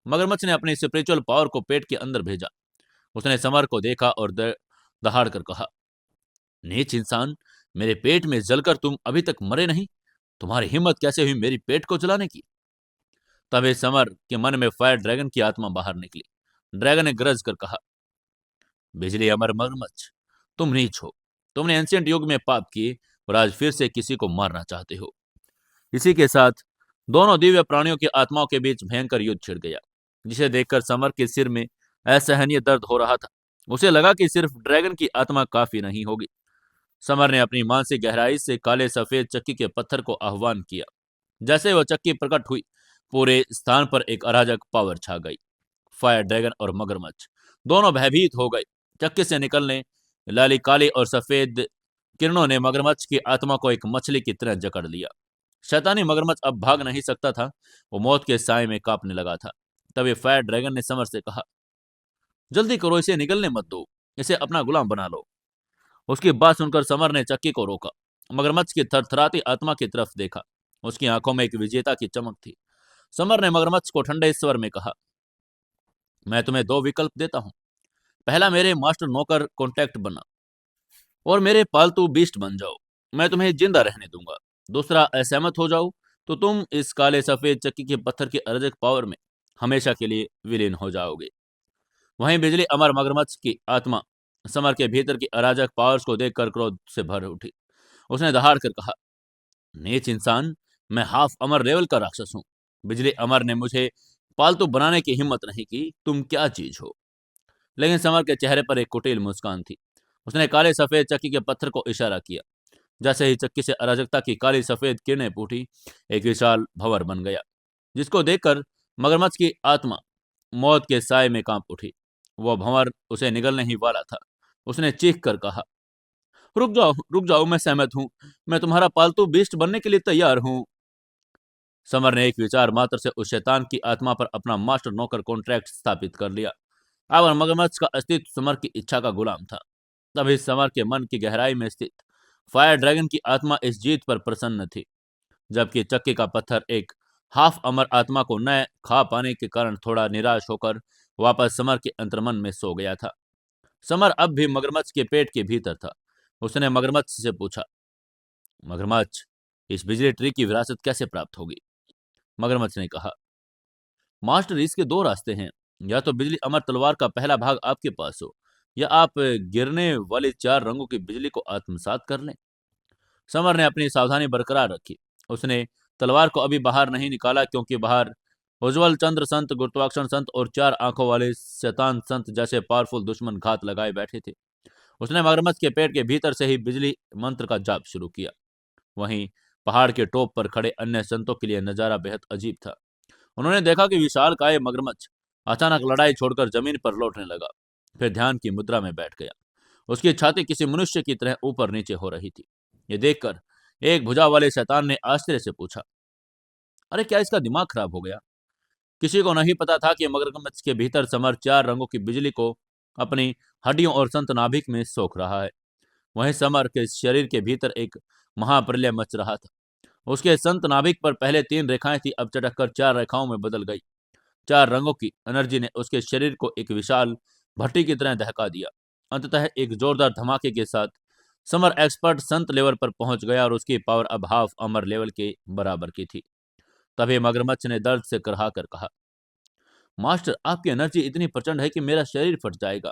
Speaker 1: मगरमच्छ ने अपनी स्पिरिचुअल पावर को पेट के अंदर भेजा। उसने समर को देखा और दहाड़ कर कहा, नीच इंसान, मेरे पेट में जलकर तुम अभी तक मरे नहीं। तुम्हारी हिम्मत कैसे हुई मेरी पेट को जलाने की? तभी समर के मन में फायर ड्रैगन की आत्मा बाहर निकली। ड्रैगन ने गरज कर कहा, बिजली अमर मगरमच्छ, तुम नीच हो। तुमने एंशियंट युग में पाप किए और आज फिर से किसी को मारना चाहते हो। इसी के साथ दोनों दिव्य प्राणियों की आत्माओं के बीच भयंकर युद्ध छिड़ गया, जिसे देखकर समर के सिर में असहनीय दर्द हो रहा था। उसे लगा कि सिर्फ ड्रैगन की आत्मा काफी नहीं होगी। समर ने अपनी मानसिक गहराई से काले सफेद चक्की के पत्थर को आह्वान किया। जैसे वह चक्की प्रकट हुई, पूरे स्थान पर एक अराजक पावर छा गई। फायर ड्रैगन और मगरमच्छ दोनों भयभीत हो गए। चक्की से निकलने लाली काली और सफेद किरणों ने मगरमच्छ की आत्मा को एक मछली की तरह जकड़ लिया। शैतानी मगरमच्छ अब भाग नहीं सकता था, वो मौत के साए में कांपने लगा था। तभी फायर ड्रैगन ने समर से कहा, जल्दी करो, इसे निकलने मत दो, इसे अपना गुलाम बना लो। उसकी बात सुनकर समर ने चक्की को रोका, मगरमच्छ की थरथराती आत्मा की तरफ देखा। उसकी आंखों में एक विजेता की चमक थी। समर ने मगरमच्छ को ठंडे स्वर में कहा, मैं तुम्हें दो विकल्प देता हूं। पहला, मेरे मास्टर नौकर कॉन्टैक्ट बना और मेरे पालतू बीस्ट बन जाओ, मैं तुम्हें जिंदा रहने दूंगा। दूसरा, असहमत हो जाओ तो तुम इस काले सफेद चक्की के पत्थर के अराजक पावर में हमेशा के लिए विलीन हो जाओगे। वहीं बिजली अमर मगरमच्छ की आत्मा समर के भीतर की अराजक पावर्स को देखकर क्रोध से भर उठी। उसने दहाड़ कर कहा, नीच इंसान, मैं हाफ अमर लेवल का राक्षस हूं। बिजली अमर ने मुझे पालतू बनाने की हिम्मत नहीं की, तुम क्या चीज हो। लेकिन समर के चेहरे पर एक कुटिल मुस्कान थी। उसने काले सफेद चक्की के पत्थर को इशारा किया। जैसे ही चक्की से अराजकता की काली सफेद किरणें फूटी, एक विशाल भंवर बन गया, जिसको देखकर मगरमच्छ की आत्मा मौत के साए में कांप उठी। वह भंवर उसे निगलने ही वाला था। उसने चीख कर कहा, रुक जाओ, मैं सहमत हूं, मैं तुम्हारा पालतू बीस्ट बनने के लिए तैयार हूं। समर ने एक विचार मात्र से उस शैतान की आत्मा पर अपना मास्टर नौकर कॉन्ट्रैक्ट स्थापित कर लिया। अब मगरमच्छ का अस्तित्व समर की इच्छा का गुलाम था। तभी समर के मन की गहराई में स्थित फायर ड्रैगन की आत्मा इस जीत पर प्रसन्न थी, जबकि चक्की का पत्थर एक हाफ अमर आत्मा को न खा पाने के कारण थोड़ा निराश होकर वापस समर के अंतर्मन में सो गया था। समर अब भी मगरमच्छ के पेट के भीतर था। उसने मगरमच्छ से पूछा, मगरमच्छ, इस बिजली ट्री की विरासत कैसे प्राप्त होगी। मगरमच्छ ने कहा, मास्टर, इसके दो रास्ते हैं। या तो बिजली अमर तलवार का पहला भाग आपके पास हो, या आप गिरने वाली चार रंगों की बिजली को आत्मसात कर लें। समर ने अपनी सावधानी बरकरार रखी। उसने तलवार को अभी बाहर नहीं निकाला, क्योंकि बाहर उज्जवल चंद्र संत, गुरुत्वाकर्षण संत और चार आंखों वाले शैतान संत जैसे पावरफुल दुश्मन घात लगाए बैठे थे। उसने मगरमच्छ के पेट के भीतर से ही बिजली मंत्र का जाप शुरू किया। वहीं पहाड़ के टॉप पर खड़े अन्य संतों के लिए नजारा बेहद अजीब था। उन्होंने देखा कि विशालकाय मगरमच्छ अचानक लड़ाई छोड़कर जमीन पर लौटने लगा, फिर ध्यान की मुद्रा में बैठ गया। उसकी छाती किसी मनुष्य की तरह ऊपर नीचे हो रही थी। ये देखकर एक भुजा वाले शैतान ने आश्चर्य से पूछा, अरे, क्या इसका दिमाग खराब हो गया। किसी को नहीं पता था कि मगरमच्छ के भीतर समर चार रंगों की बिजली को अपनी हड्डियों और संत नाभिक में सोख रहा है। वहीं समर के शरीर के भीतर एक महाप्रलय मच रहा था। उसके संत नाभिक पर पहले तीन रेखाएं थी, अब चटककर चार रेखाओं में बदल गई। चार रंगों की एनर्जी ने उसके शरीर को एक विशाल भट्टी की तरह दहका दिया। अंततः एक जोरदार धमाके के साथ समर एक्सपर्ट संत लेवल पर पहुंच गया और उसकी पावर अब हाफ अमर लेवल के बराबर की थी। तभी मगरमच्छ ने दर्द से करहा कर कहा, मास्टर, आपकी एनर्जी इतनी प्रचंड है कि मेरा शरीर फट जाएगा।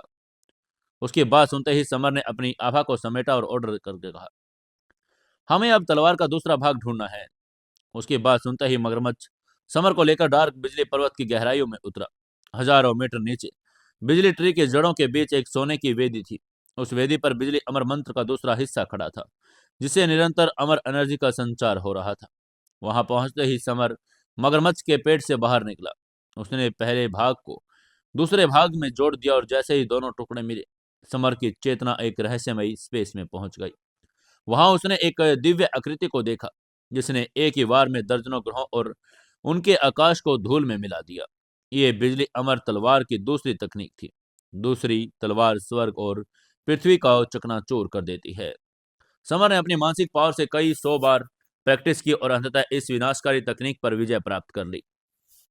Speaker 1: उसकी बात सुनते ही समर ने अपनी आभा को समेटा और ऑर्डर करके कहा, हमें अब तलवार का दूसरा भाग ढूंढना है। उसकी बात सुनते ही मगरमच्छ समर को लेकर डार्क बिजली पर्वत की गहराइयों में उतरा। हजारों मीटर नीचे बिजली ट्री के जड़ों के बीच एक सोने की वेदी थी। उस वेदी पर बिजली अमर मंत्र का दूसरा हिस्सा खड़ा था, जिससे निरंतर अमर एनर्जी का संचार हो रहा था। वहां पहुंचते ही समर मगरमच्छ के पेट से बाहर निकला। उसने पहले भाग को दूसरे भाग में जोड़ दिया और जैसे ही दोनों टुकड़े मिले, समर की चेतना एक रहस्यमयी स्पेस में पहुंच गई। वहां उसने एक दिव्य आकृति को देखा, जिसने एक ही बार में दर्जनों ग्रहों और उनके आकाश को धूल में मिला दिया। ये बिजली अमर तलवार की दूसरी तकनीक थी। दूसरी तलवार स्वर्ग और पृथ्वी का चकनाचूर कर देती है। समर ने अपनी मानसिक पावर से कई सौ बार प्रैक्टिस की और अंततः इस विनाशकारी तकनीक पर विजय प्राप्त कर ली।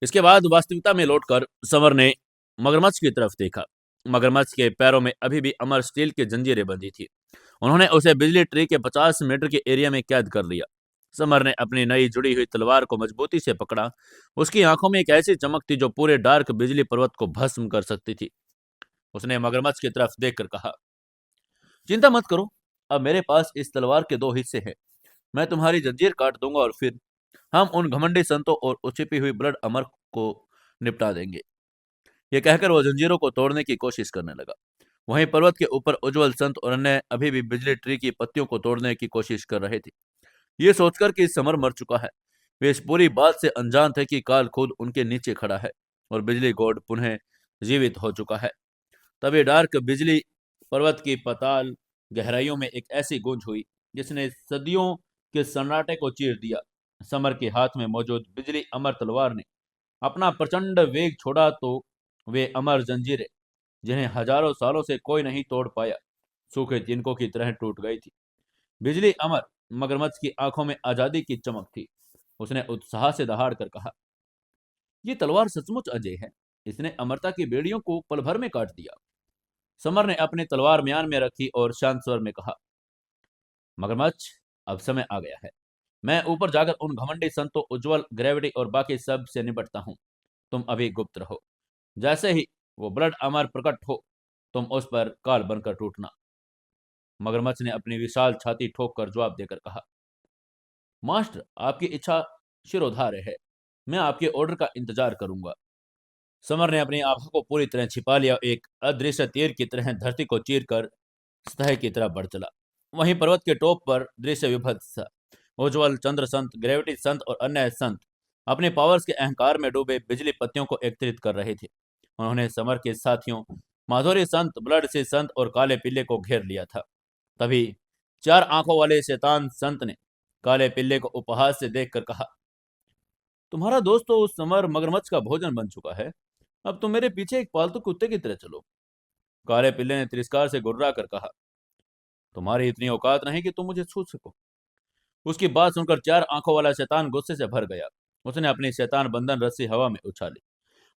Speaker 1: इसके बाद वास्तविकता में लौटकर समर ने मगरमच्छ की तरफ देखा। मगरमच्छ के पैरों में अभी भी अमर स्टील की जंजीरें बंधी थी। उन्होंने उसे बिजली ट्री के 50 मीटर के एरिया में कैद कर लिया। समर ने अपनी नई जुड़ी हुई तलवार को मजबूती से पकड़ा। उसकी आंखों में एक ऐसी चमक थी जो पूरे डार्क बिजली पर्वत को भस्म कर सकती थी। उसने मगरमच्छ की तरफ देखकर कहा, चिंता मत करो, अब मेरे पास इस तलवार के दो हिस्से हैं। मैं तुम्हारी जंजीर काट दूंगा और फिर हम उन घमंडी संतों और उस छिपी हुई ब्लड अमर को निपटा देंगे। ये कहकर वो जंजीरों को तोड़ने की कोशिश करने लगा। वहीं पर्वत के ऊपर उज्जवल संत और अन्य अभी भी बिजली ट्री की पत्तियों को तोड़ने की कोशिश कर रहे थे। ये सोचकर कि समर मर चुका है, वे इस पूरी बात से अनजान थे कि काल खुद उनके नीचे खड़ा है और बिजली गॉड पुनः जीवित हो चुका है। तभी डार्क बिजली पर्वत की पाताल गहराइयों में एक ऐसी गूंज हुई जिसने सदियों के सन्नाटे को चीर दिया। समर के हाथ में मौजूद बिजली अमर तलवार ने अपना प्रचंड वेग छोड़ा तो वे अमर जंजीरें, जिन्हें हजारों सालों से कोई नहीं तोड़ पाया, सूखे तिनकों की तरह टूट गई थी। बिजली अमर मगरमच्छ की आंखों में आजादी की चमक थी। उसने उत्साह से दहाड़ कर कहा, ये तलवार सचमुच अजय है। इसने अमरता की बेड़ियों को पल भर में काट दिया। समर ने अपनी तलवार म्यान में रखी और शांत स्वर में कहा, मगरमच्छ, अब समय आ गया है। मैं ऊपर जाकर उन घमंडी संतों उज्जवल ग्रेविटी और बाकी सब से निपटता हूं। तुम अभी गुप्त रहो। जैसे ही वो ब्लड अमर प्रकट हो, तुम उस पर काल बनकर टूटना। मगरमच्छ ने अपनी विशाल छाती ठोक कर जवाब देकर कहा, मास्टर, आपकी इच्छा शिरोधार्य है। मैं आपके ऑर्डर का इंतजार करूंगा। समर ने अपनी आंखों को पूरी तरह छिपा लिया, एक अदृश्य तीर की तरह धरती को चीर कर सतह की तरफ बढ़ चला। वहीं पर्वत के टॉप पर दृश्य विभत्स था। उज्जवल चंद्र संत, ग्रेविटी संत और अन्य संत अपने पावर्स के अहंकार में डूबे बिजली पत्तियों को एकत्रित कर रहे थे। उन्होंने समर के साथियों माधुरी संत, ब्लड से संत और काले पिल्ले को घेर लिया था। तभी चार आंखों वाले शैतान संत ने काले पिल्ले को उपहास से देखकर कहा, तुम्हारा दोस्त तो उस समर मगरमच्छ का भोजन बन चुका है। अब तुम मेरे पीछे एक पालतू कुत्ते की तरह चलो। काले पिल्ले ने तिरस्कार से गुर्रा कर कहा, तुम्हारी इतनी औकात नहीं कि तुम मुझे छू सको। उसकी बात सुनकर चार आंखों वाला शैतान गुस्से से भर गया। उसने अपनी शैतान बंधन रस्सी हवा में उछाली।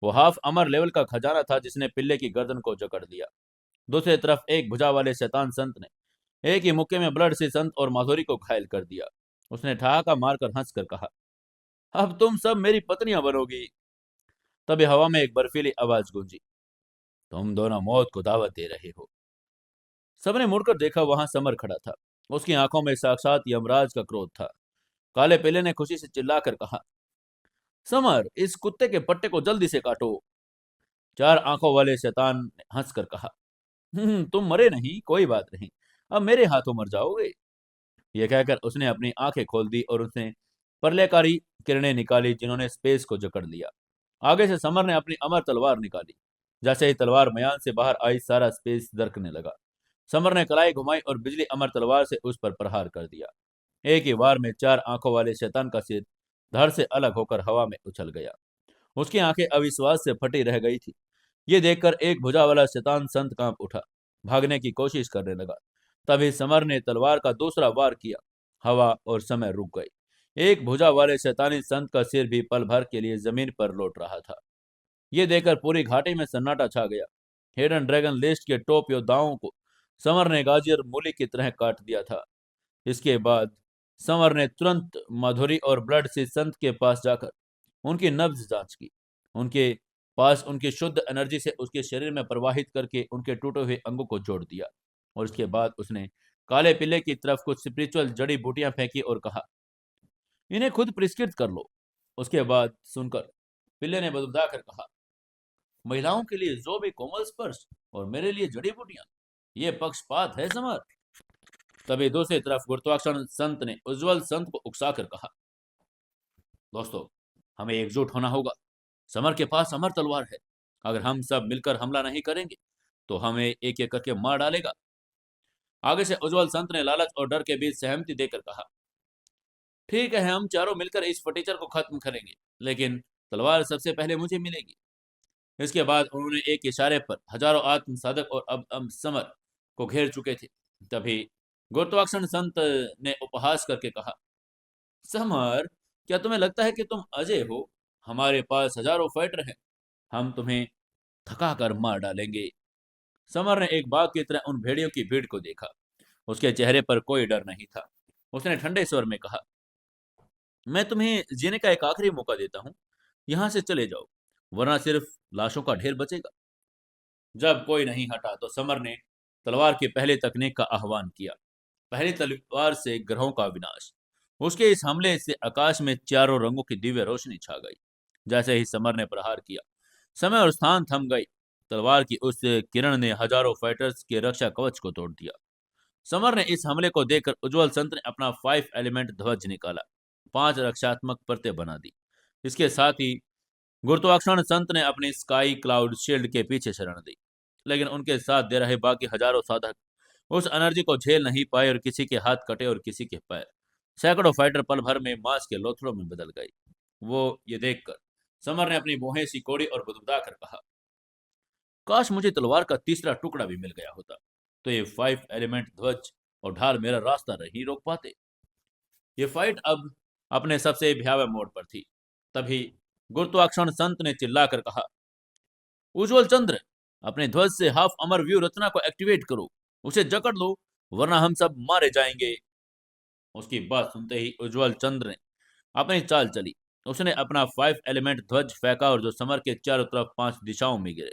Speaker 1: वो हाफ अमर लेवल का खजाना था जिसने पिल्ले की गर्दन को जकड़ दिया। दूसरी तरफ एक भुजा वाले शैतान संत ने एक ही मुक्के में ब्लड से संत और माधुरी को घायल कर दिया। उसने ठहाका मारकर हंसकर कहा, अब तुम सब मेरी पत्नियां बनोगी। तभी हवा में एक बर्फीली आवाज गूंजी, तुम दोनों मौत को दावत दे रहे हो। सबने मुड़कर देखा, वहां समर खड़ा था। उसकी आंखों में साक्षात यमराज का क्रोध था। काले पेले ने खुशी से चिल्लाकर कहा, समर, इस कुत्ते के पट्टे को जल्दी से काटो। चार आंखों वाले शैतान ने हंसकर कहा, तुम मरे नहीं, कोई बात नहीं, अब मेरे हाथों मर जाओगे। यह कहकर उसने अपनी आंखें खोल दी और उसने प्रलयकारी किरणें निकाली जिन्होंने स्पेस को जकड़ लिया। आगे से समर ने अपनी अमर तलवार निकाली। जैसे ही तलवार म्यान से बाहर आई, सारा स्पेस दरकने लगा। समर ने कलाई घुमाई और बिजली अमर तलवार से उस पर प्रहार कर दिया। एक ही वार में चार आंखों वाले शैतान का सिर धड़ से अलग होकर हवा में उछल गया। उसकी आंखें अविश्वास से फटी रह गई थी। ये देखकर एक भुजा वाला शैतान संत कांप उठा, भागने की कोशिश करने लगा। तभी समर ने तलवार का दूसरा वार किया। हवा और समय रुक गई। एक भुजा वाले शैतानी संत का सिर भी पल भर के लिए जमीन पर लौट रहा था। ये देखकर पूरी घाटी में सन्नाटा छा गया। हिडन ड्रैगन लिस्ट के टॉप योद्धाओं को समर ने गाजर मूली की तरह काट दिया था। इसके बाद समर ने तुरंत माधुरी और ब्लड से संत के पास जाकर उनकी नब्ज जांच की। उनके पास उनकी शुद्ध एनर्जी से उसके शरीर में प्रवाहित करके उनके टूटे हुए अंगों को जोड़ दिया। और इसके बाद उसने काले पिल्ले की तरफ कुछ स्पिरिचुअल जड़ी बूटियां फेंकी और कहा, इन्हें खुद परिष्कृत कर लो। उसके बाद सुनकर पिल्ले ने बदबदा कर कहा, महिलाओं के लिए जो भी कोमल स्पर्श और मेरे लिए जड़ी बूटियां, ये पक्षपात है समर। तभी दूसरी तरफ गुरुत्वाकर्षण संत ने उज्जवल संत को उकसाकर कहा, दोस्तों, हमें एकजुट होना होगा। समर के पास अमर तलवार है। अगर हम सब मिलकर हमला नहीं करेंगे तो हमें एक एक करके मार डालेगा। आगे से उज्जवल संत ने लालच और डर के बीच सहमति देकर कहा, ठीक है, हम चारों मिलकर इस फटीचर को खत्म करेंगे, लेकिन तलवार सबसे पहले मुझे मिलेगी। इसके बाद उन्होंने एक इशारे पर हजारों आत्म साधक और अब समर को घेर चुके थे। तभी गुरुत्वाकर्षण संत ने उपहास करके कहा, समर, क्या तुम्हें लगता है कि तुम अजय हो? हमारे पास हजारों फाइटर हैं। हम तुम्हें थका कर मार डालेंगे। समर ने एक बाघ की तरह उन भेड़ियों की भीड़ को देखा। उसके चेहरे पर कोई डर नहीं था। उसने ठंडे स्वर में कहा, मैं तुम्हें जीने का एक आखिरी मौका देता हूँ, यहाँ से चले जाओ, वरना सिर्फ लाशों का ढेर बचेगा। जब कोई नहीं हटा तो समर ने तलवार की पहली तकनीक का आह्वान किया। पहली तलवार से ग्रहों का विनाश। उसके इस हमले से आकाश में चारों रंगों की दिव्य रोशनी छा गई। जैसे ही समर ने प्रहार किया, समय और स्थान थम गई। तलवार की उस किरण ने हजारों फाइटर्स के रक्षा कवच को तोड़ दिया। समर ने इस हमले को देखकर उज्जवल संत ने अपना 5 एलिमेंट ध्वज निकाला, 5 रक्षात्मक परतें बना दी। इसके साथ ही गुरुत्वाकर्षण संत ने अपनी स्काई क्लाउड शील्ड के पीछे शरण दी। लेकिन उनके साथ दे रहे बाकी हजारों साधक उस एनर्जी को झेल नहीं पाए और किसी के हाथ कटे और किसी के पैर। सैकड़ों फाइटर पल भर में मांस के लोथड़ों में बदल गए। वो ये देखकर समर ने अपनी भौहें सिकोड़ी और बुदबुदाकर कहा, काश मुझे तलवार का तीसरा टुकड़ा भी मिल गया होता, तो ये 5 एलिमेंट ध्वज और ढाल मेरा रास्ता नहीं रोक पाते। ये फाइट अब अपने सबसे भयावह मोड़ पर थी। तभी गुरुत्वाकर्षण संत ने चिल्लाकर कहा, उज्जवल चंद्र, अपने ध्वज से हाफ अमर व्यू रचना को एक्टिवेट करो, उसे जकड़ लो, वरना हम सब मारे जाएंगे। उसकी बात सुनते ही उज्जवल चंद्र ने अपनी चाल चली। उसने अपना 5 एलिमेंट ध्वज फेंका और जो समर के चारों तरफ 5 दिशाओं में गिरे।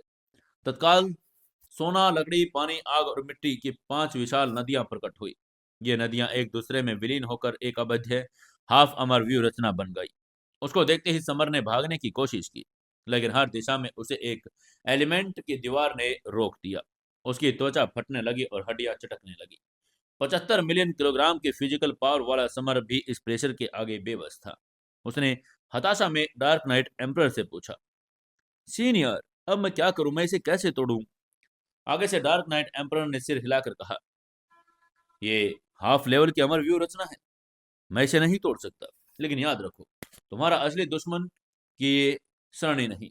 Speaker 1: तत्काल सोना, लकड़ी, पानी, आग और मिट्टी की 5 विशाल नदियां प्रकट हुई। ये नदियां एक दूसरे में विलीन होकर एक अवध्य हाफ अमर व्यू रचना बन गई। उसको देखते ही समर ने भागने की कोशिश की, लेकिन हर दिशा में उसे एक एलिमेंट की दीवार ने रोक दिया। उसकी त्वचा फटने लगी और हड्डियां चटकने लगी। 75 मिलियन किलोग्राम के फिजिकल पावर वाला समर भी इस प्रेशर के आगे बेबस था। उसने हताशा में डार्क नाइट एम्परर से पूछा, सीनियर, अब मैं क्या करूं, मैं इसे कैसे तोड़ूं? आगे से डार्क नाइट एम्परर ने सिर हिलाकर कहा, ये हाफ लेवल की अमर व्यू रचना है, मैं इसे नहीं तोड़ सकता। लेकिन याद रखो, तुम्हारा असली दुश्मन की ये सरणी नहीं,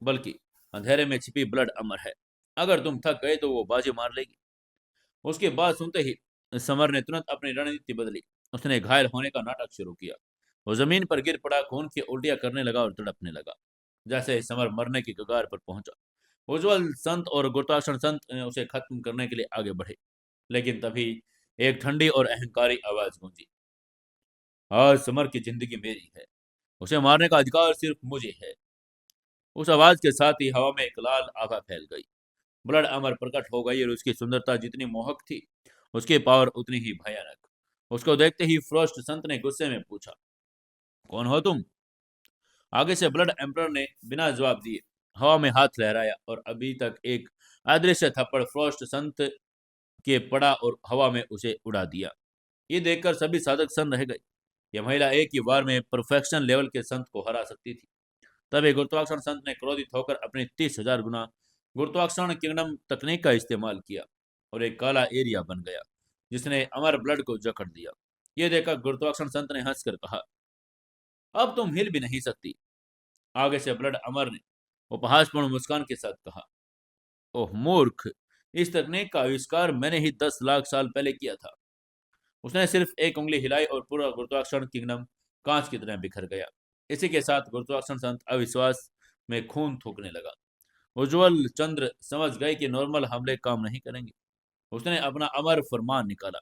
Speaker 1: बल्कि अंधेरे में छिपी ब्लड अमर है। अगर तुम थक गए तो वो बाजी मार लेगी। उसकी बात सुनते ही समर ने तुरंत अपनी रणनीति बदली। उसने घायल होने का नाटक शुरू किया। वो जमीन पर गिर पड़ा, खून की उल्टियां करने लगा और तड़पने लगा। जैसे ही समर मरने की कगार पर पहुंचा, उज्जवल संत और गुरुत्वाकर्षण संत उसे खत्म करने के लिए आगे बढ़े। लेकिन तभी एक ठंडी और अहंकारी आवाज गूंजी, आज समर की जिंदगी मेरी है, उसे मारने का अधिकार सिर्फ मुझे है। उस आवाज के साथ ही हवा में एक लाल आभा फैल गई। ब्लड अमर प्रकट हो गई और उसकी सुंदरता जितनी मोहक थी, उसकी पावर उतनी ही भयानक। उसको देखते ही फ्रोस्ट संत ने गुस्से में पूछा, कौन हो तुम? आगे से ब्लड एम्परर ने बिना जवाब दिए हवा में हाथ लहराया और अभी तक एक अदृश्य थप्पड़ फ्रोस्ट संत के पड़ा और हवा में उसे उड़ा दिया। ये देखकर सभी साधक सन्न रह गए। यह महिला एक ही बार में परफेक्शन लेवल के संत को हरा सकती थी। तभी गुरुत्वाकर्षण संत ने क्रोधित होकर अपनी 30,000 गुना गुरुत्वाकर्षण किंगडम तकनीक का इस्तेमाल किया और एक काला एरिया बन गया, जिसने अमर ब्लड को जकड़ दिया। ये देखकर गुरुत्वाकर्षण संत ने हंसकर कहा, अब तुम हिल भी नहीं सकती। आगे से ब्लड अमर ने उपहासपूर्ण मुस्कान के साथ कहा, ओह मूर्ख, इस तकनीक का आविष्कार मैंने ही 10 लाख साल पहले किया था। उसने सिर्फ एक उंगली हिलाई और पूरा गुरुत्वाकर्षण किंगडम कांच की तरह बिखर गया। इसी के साथ गुरुत्वाकर्षण संत अविश्वास में खून थूकने लगा। उज्जवल चंद्र समझ गए कि नॉर्मल हमले काम नहीं करेंगे। उसने अपना अमर फरमान निकाला।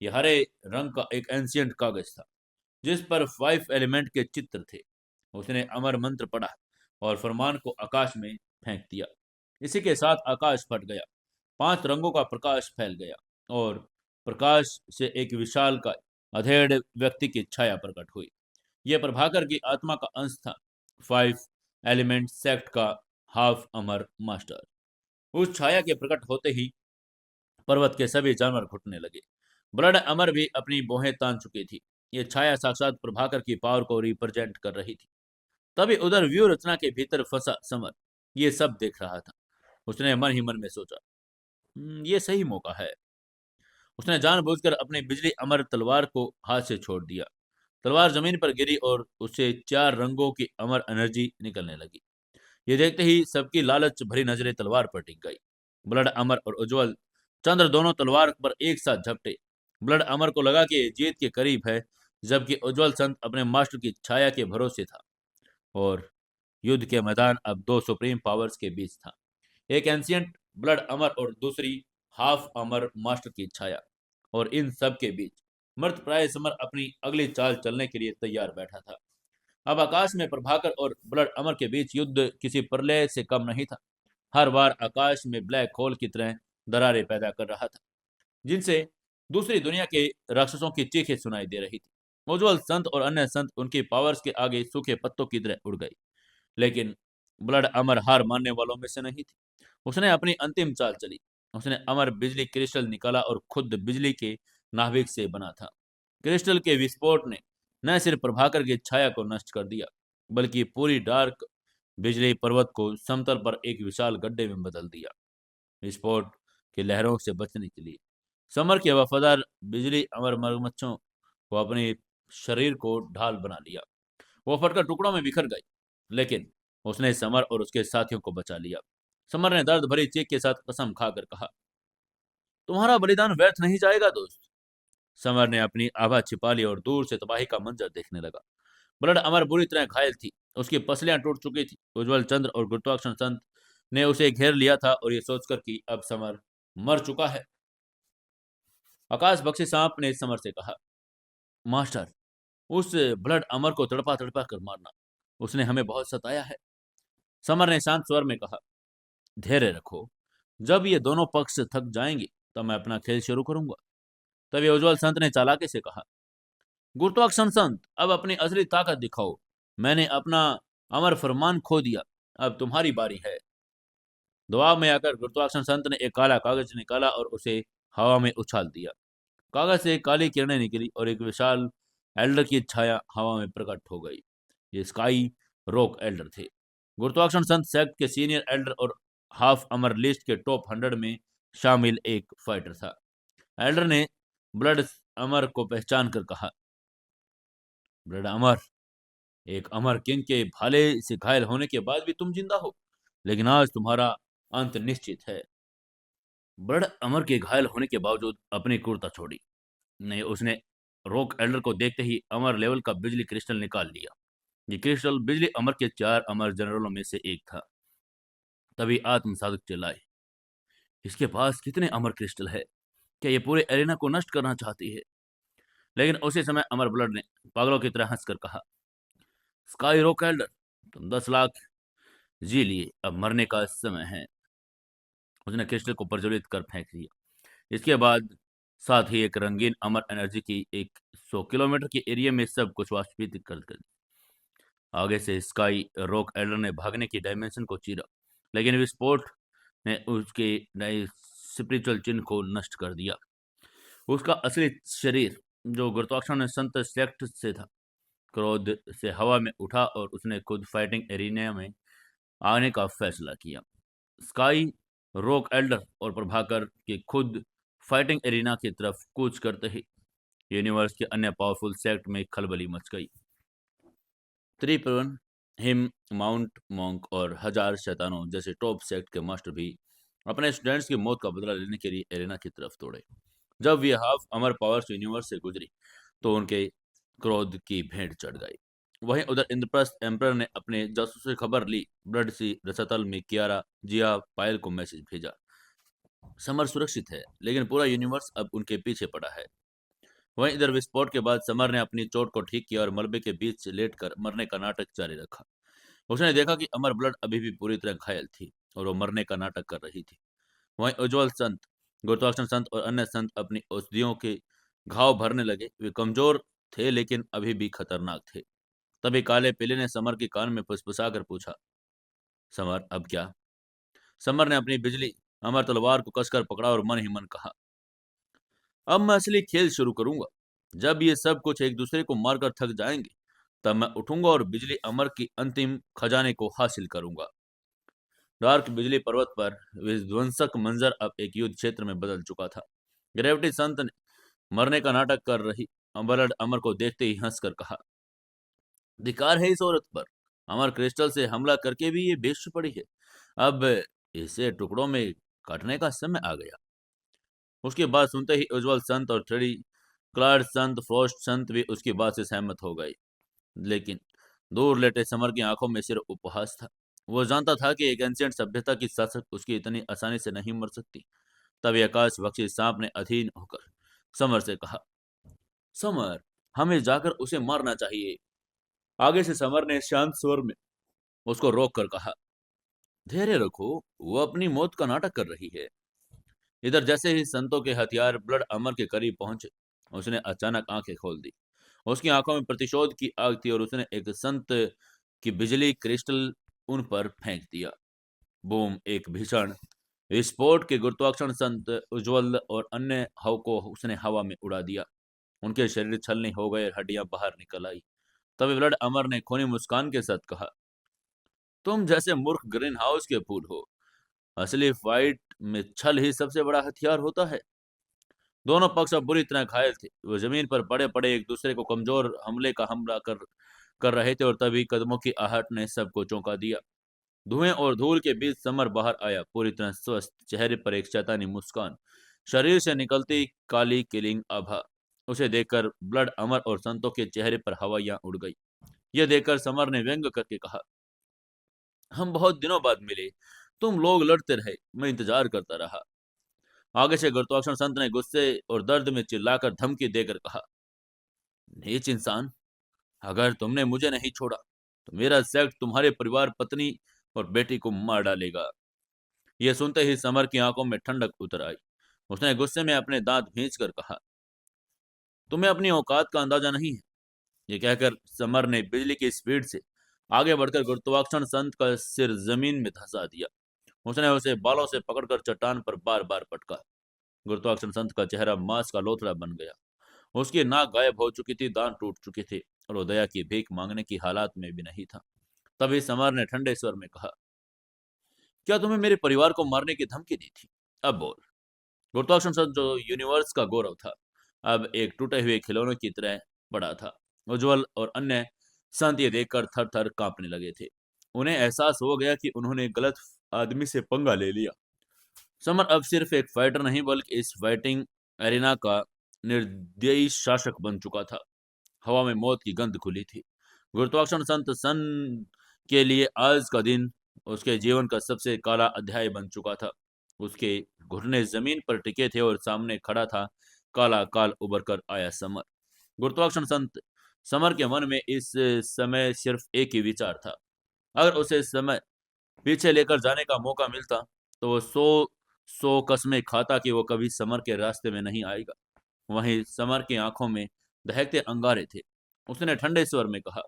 Speaker 1: यह हरे रंग का एक एंशियंट कागज था, जिस पर 5 एलिमेंट के चित्र थे। उसने अमर मंत्र पढ़ा और फरमान को आकाश में फेंक दिया। इसी के साथ आकाश फट गया, 5 रंगों का प्रकाश फैल गया और प्रकाश से एक विशाल का अधेड़ व्यक्ति की छाया प्रकट हुई। यह प्रभाकर की आत्मा का अंश था, 5 एलिमेंट सेक्ट का हाफ अमर मास्टर। उस छाया के प्रकट होते ही पर्वत के सभी जानवर घुटने लगे। ब्लड अमर भी अपनी बोहें तान चुकी थी। ये छाया साक्षात प्रभाकर की पावर को रिप्रेजेंट कर रही थी। तभी उधर व्यू रचना के भीतर फंसा समर ये सब देख रहा था। उसने मन ही मन में सोचा, ये सही मौका है। उसने जानबूझकर अपनी बिजली अमर तलवार को हाथ से छोड़ दिया। तलवार जमीन पर गिरी और उससे 4 रंगों की अमर एनर्जी निकलने लगी। ये देखते ही सबकी लालच भरी नजरें तलवार पर टिक गई। ब्लड अमर और उज्जवल चंद्र दोनों तलवार पर एक साथ झपटे। ब्लड अमर को लगा कि ये जीत के करीब है, जबकि उज्जवल संत अपने मास्टर की छाया के भरोसे था। और युद्ध के मैदान अब दो सुप्रीम पावर्स के बीच था, एक एंशियंट ब्लड अमर और दूसरी हाफ अमर मास्टर की छाया। और इन सब के बीच मर्द प्राय समर अपनी अगली चाल चलने के लिए तैयार बैठा था। अब आकाश में प्रभाकर और ब्लड अमर के बीच युद्ध किसी प्रलय से कम नहीं था। हर बार आकाश में ब्लैक होल की तरह दरारें पैदा कर रहा था, जिनसे दूसरी दुनिया के राक्षसों की चीखें सुनाई दे रही थी। उज्जवल संत और अन्य संत उनकी पावर्स के आगे सूखे पत्तों की तरह उड़ गई, लेकिन ब्लड अमर हार मानने वालों में से नहीं थी। उसने अपनी अंतिम चाल चली। उसने अमर बिजली क्रिस्टल निकाला और खुद बिजली के नाभिक से बना था। क्रिस्टल के विस्फोट ने न सिर्फ प्रभाकर की छाया को नष्ट कर दिया, बल्कि पूरी डार्क बिजली पर्वत को समतल पर एक विशाल गड्ढे में बदल दिया। विस्फोट की लहरों से बचने के लिए समर के वफादार बिजली अमर मगरमच्छों को अपने शरीर को ढाल बना लिया। वो फटकर टुकड़ों में बिखर गई, लेकिन उसने समर और उसके साथियों को बचा लिया। समर ने दर्द भरी चीख के साथ कसम खाकर कहा, तुम्हारा बलिदान व्यर्थ नहीं जाएगा दोस्त। समर ने अपनी आभा छिपा ली और दूर से तबाही का मंजर देखने लगा। ब्लड अमर बुरी तरह घायल थी। उसकी पसलियां टूट चुकी थी। उज्जवल चंद्र और गुरुत्वाकर्षण संत ने उसे घेर लिया था और ये सोचकर कि अब समर मर चुका है, आकाश बख्शी सांप ने समर से कहा, मास्टर, उस ब्लड अमर को तड़पा तड़पा कर मारना, उसने हमें बहुत सताया है। समर ने शांत स्वर में कहा, धैर्य रखो, जब ये दोनों पक्ष थक जाएंगे तब मैं अपना खेल शुरू करूंगा। तभी उज्जवल संत ने चालाकी से कहा, गुरुत्वाकर्षण संत, अब अपनी असली ताकत दिखाओ। मैंने अपना अमर फरमान खो दिया, अब तुम्हारी बारी है। दबाव में आकर गुरुत्वाकर्षण संत ने एक काला कागज निकाला और उसे हवा में उछाल दिया। कागज से काली किरणें निकली और एक विशाल एल्डर की छाया हवा में प्रकट हो गई। ये स्काई रॉक एल्डर थे। गुरुत्वाकर्षण संत सेक्ट के सीनियर एल्डर और हाफ अमर लिस्ट के टॉप 100 में शामिल एक फाइटर था। एल्डर ने ब्लड अमर को पहचान कर कहा, ब्लड अमर, एक अमर किंग के भाले से घायल होने के बाद भी तुम जिंदा हो, लेकिन आज तुम्हारा अंत निश्चित है। ब्लड अमर के घायल होने के बावजूद अपनी क्रूरता छोड़ी नहीं। उसने रॉक एल्डर को देखते ही अमर लेवल का बिजली क्रिस्टल निकाल लिया। ये क्रिस्टल बिजली अमर के 4 अमर जनरलों में से एक था। तभी आत्म साधक चिल्लाए, इसके पास कितने अमर क्रिस्टल है? क्या ये पूरे एरिना को नष्ट करना चाहती है? लेकिन उसी समय अमर ब्लड ने पागलों की तरह हंसकर कहा, स्काई रॉक एल्डर, तुम 10 लाख जी लिए, अब मरने का समय है। उसने क्रिस्टल को प्रज्वलित कर फेंक दिया। इसके बाद साथ ही एक रंगीन अमर एनर्जी की एक 100 किलोमीटर के एरिया में सब कुछ वाष्पित कर दिया। आगे से स्काई रॉक एल्डर ने भागने की डायमेंशन को चीरा, लेकिन विस्फोट ने उसके नए स्पिरिचुअल चिन्ह को नष्ट कर दिया। उसका असली शरीर, जो गुरुत्वाकर्षण संत सेक्ट से था, क्रोध से हवा में उठा और उसने खुद फाइटिंग एरिना में आने का फैसला किया। स्काई रॉक एल्डर और प्रभाकर के खुद फाइटिंग एरिना की तरफ कूच करते ही यूनिवर्स के अन्य पावरफुल सेक्ट में खलबली मच गई। त्रिपुरन, हिम, माउंट मॉन्क और हजार शैतानों जैसे टॉप सेक्ट के मास्टर भी अपने स्टूडेंट्स की मौत का बदला लेने के लिए एरिना की तरफ दौड़े। जब ये हाफ अमर पावर्स यूनिवर्स से गुजरी तो उनके क्रोध की भेंट चढ़ गई। वहीं उधर इंद्रप्रस्थ एम्परर ने अपने जासूस से खबर ली। ब्लड सी रसतल में कियारा जिया पायल को मैसेज भेजा, समर सुरक्षित है, लेकिन पूरा यूनिवर्स अब उनके पीछे पड़ा है। वहीं इधर विस्फोट के बाद समर ने अपनी चोट को ठीक किया और मलबे के बीच से लेटकर मरने का नाटक जारी रखा। उसने देखा कि अमर ब्लड अभी भी पूरी तरह घायल थी और वो मरने का नाटक कर रही थी। वहीं उज्जवल संत, गुरुत्वाकर्षण संत और अन्य संत अपनी औषधियों के घाव भरने लगे। वे कमजोर थे लेकिन अभी भी खतरनाक थे। तभी काले पीले ने समर के कान में फुसफुसा कर पूछा, समर अब क्या? समर ने अपनी बिजली अमर तलवार को कसकर पकड़ा और मन ही मन कहा, अब मैं असली खेल शुरू करूंगा। जब ये सब कुछ एक दूसरे को मारकर थक जाएंगे तब मैं उठूंगा और बिजली अमर की अंतिम खजाने को हासिल करूंगा। डार्क बिजली पर्वत पर विध्वंसक मंजर अब एक युद्ध क्षेत्र में बदल चुका था। ग्रेविटी संत ने मरने का नाटक कर रही ब्लड अमर को देखते ही हंसकर कहा, धिक्कार है इस औरत पर। अमर क्रिस्टल से हमला करके भी ये बेच पड़ी है। अब इसे टुकड़ों में काटने का समय आ गया। उसकी बात सुनते ही उज्जवल संत और थ्रेडी क्लार्ड संत, फ्रोस्ट संत भी उसकी बात से सहमत हो गए। लेकिन दूर लेटे समर की आंखों में सिर्फ उपहास था। वो जानता था कि एक एंशिएंट सभ्यता की शासक उसकी इतनी आसानी से नहीं मर सकती। तभी आकाश बख्शी सांप ने अधीन होकर समर से कहा, समर, हमें जाकर उसे मारना चाहिए। आगे से समर ने शांत स्वर में उसको रोक कर कहा, धैर्य रखो, वो अपनी मौत का नाटक कर रही है। इधर जैसे ही संतों के हथियार ब्लड अमर के करीब पहुंचे, उसने अचानक आंखें खोल दी। उसकी आंखों में प्रतिशोध की आग थी और उसने एक संत की बिजली क्रिस्टल उन पर फेंक दिया। बूम! एक भीषण विस्फोट के गुरुत्वाकर्षण संत उज्ज्वल और अन्य हव को उसने हवा में उड़ा दिया। उनके शरीर छलनी हो गए, हड्डियां बाहर निकल आई। तभी ब्लड अमर ने खूनी मुस्कान के साथ कहा, तुम जैसे मूर्ख ग्रीन हाउस के फूल हो। असली फाइट में छल ही सबसे बड़ा हथियार होता है। दोनों पक्ष अब बुरी तरह घायल थे। वो जमीन पर पड़े पड़े एक दूसरे को कमजोर हमले का हमला कर रहे थे और तभी कदमों की आहट ने सबको चौंका दिया। धुएं और धूल के बीच समर बाहर आया, पूरी तरह स्वस्थ, चेहरे पर एक शैतानी मुस्कान, शरीर से निकलती काली किलिंग आभा। उसे देखकर ब्लड अमर और संतों के चेहरे पर हवाइयां उड़ गई। यह देखकर समर ने व्यंग करके कहा, हम बहुत दिनों बाद मिले। तुम लोग लड़ते रहे, मैं इंतजार करता रहा। आगे से गुरुत्वाकर्षण संत ने गुस्से और दर्द में चिल्लाकर धमकी देकर कहा, नीच इंसान, अगर तुमने मुझे नहीं छोड़ा तो मेरा सेक्ट तुम्हारे परिवार, पत्नी और बेटी को मार डालेगा। यह सुनते ही समर की आंखों में ठंडक उतर आई। उसने गुस्से में अपने दांत भींच कर कहा, तुम्हें अपनी औकात का अंदाजा नहीं है। यह कहकर समर ने बिजली की स्पीड से आगे बढ़कर गुरुत्वाकर्षण संत का सिर जमीन में धंसा दिया। उसने उसे बालों से पकड़कर चट्टान पर बार बार पटका। गुरुत्वाकर्षण संत का चेहरा मांस का लोथड़ा बन गया। उसकी नाक गायब हो चुकी थी, दांत टूट चुके थे और वो दया की भीख मांगने की हालात में भी नहीं था। तभी समर ने ठंडे स्वर में कहा, क्या तुम्हें मेरे परिवार को मारने की धमकी दी थी? अब बोल। गुरुत्वाकर्षण संत, जो यूनिवर्स का गौरव था, अब एक टूटे हुए खिलौने की तरह पड़ा था। उज्जवल और अन्य संत ये देखकर थर थर कांपने लगे थे। उन्हें एहसास हो गया कि उन्होंने गलत आदमी से पंगा ले लिया। समर अब सिर्फ एक फाइटर नहीं, बल्कि इस फाइटिंग एरिना का निर्दयी शासक बन चुका था। हवा में मौत की गंध खुली थी। गुरुत्वाकर्षण संत सन के लिए आज का दिन उसके जीवन का सबसे काला अध्याय बन चुका था। उसके घुटने जमीन पर टिके थे और सामने खड़ा था काला काल उभर कर आया समर। गुरुत्वाकर्षण संत समर के मन में इस समय सिर्फ एक ही विचार था, अगर उसे समय पीछे लेकर जाने का मौका मिलता तो वो सौ सौ कस्में खाता कि वो कभी समर के रास्ते में नहीं आएगा। वहीं समर की आंखों में दहकते अंगारे थे। उसने ठंडे स्वर में कहा,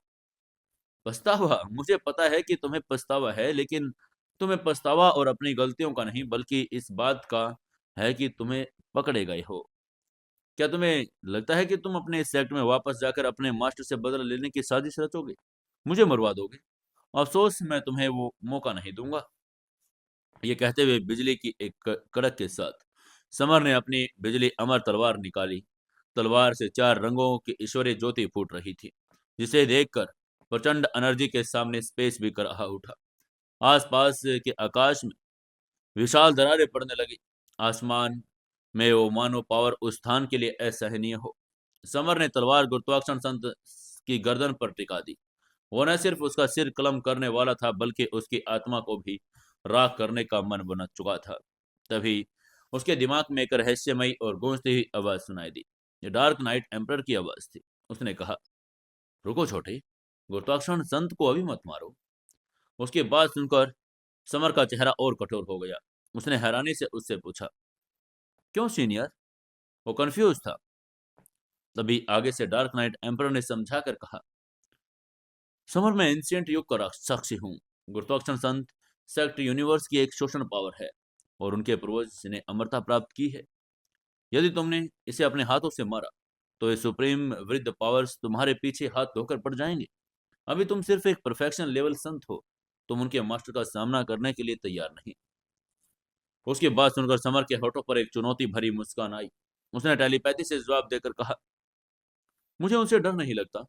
Speaker 1: पछतावा, मुझे पता है कि तुम्हें पछतावा है, लेकिन तुम्हें पछतावा और अपनी गलतियों का नहीं, बल्कि इस बात का है कि तुम्हें पकड़े गए हो। क्या तुम्हें लगता है कि तुम अपने इस सेक्ट में वापस जाकर अपने मास्टर से बदला लेने की साजिश रचोगे, मुझे मरवा दोगे? अफसोस, मैं तुम्हें वो मौका नहीं दूंगा। ये कहते हुए बिजली की एक कड़क के साथ समर ने अपनी बिजली अमर तलवार निकाली। तलवार से चार रंगों की ईश्वरीय ज्योति फूट रही थी, जिसे देखकर प्रचंड एनर्जी के सामने स्पेस भी कराहा उठा। आसपास के आकाश में विशाल दरारें पड़ने लगी। आसमान में वो मानो पावर उस स्थान के लिए असहनीय हो। समर ने तलवार गुरुत्वाकर्षण संत की गर्दन पर टिका दी। वो न सिर्फ उसका सिर कलम करने वाला था, बल्कि उसकी आत्मा को भी राख करने का मन बना चुका था। तभी उसके दिमाग में एक रहस्यमयी और गूंजती हुई आवाज सुनाई दी। ये डार्क नाइट एम्परर की आवाज थी। उसने कहा, रुको छोटे, गुरुत्वाकर्षण संत को अभी मत मारो। उसकी बात सुनकर समर का चेहरा और कठोर हो गया। उसने हैरानी से उससे पूछा, क्यों सीनियर? वो कंफ्यूज था। तभी आगे से डार्क नाइट एम्परर ने समझा कर कहा, समर, मैं एंशिएंट युग का साक्षी हूँ। गुरुत्वाकर्षण संत सेक्ट यूनिवर्स की एक शोषण पावर है और उनके पूर्वज ने अमरता प्राप्त की है। यदि तुमने इसे अपने हाथों से मारा तो ये सुप्रीम वृद्ध पावर्स तुम्हारे पीछे हाथ धोकर पड़ जाएंगे। अभी तुम सिर्फ एक परफेक्शन लेवल संत हो, तुम उनके मास्टर का सामना करने के लिए तैयार नहीं। उसकी बात सुनकर समर के होठों पर एक चुनौती भरी मुस्कान आई। उसने टेलीपैथी से जवाब देकर कहा, मुझे उनसे डर नहीं लगता।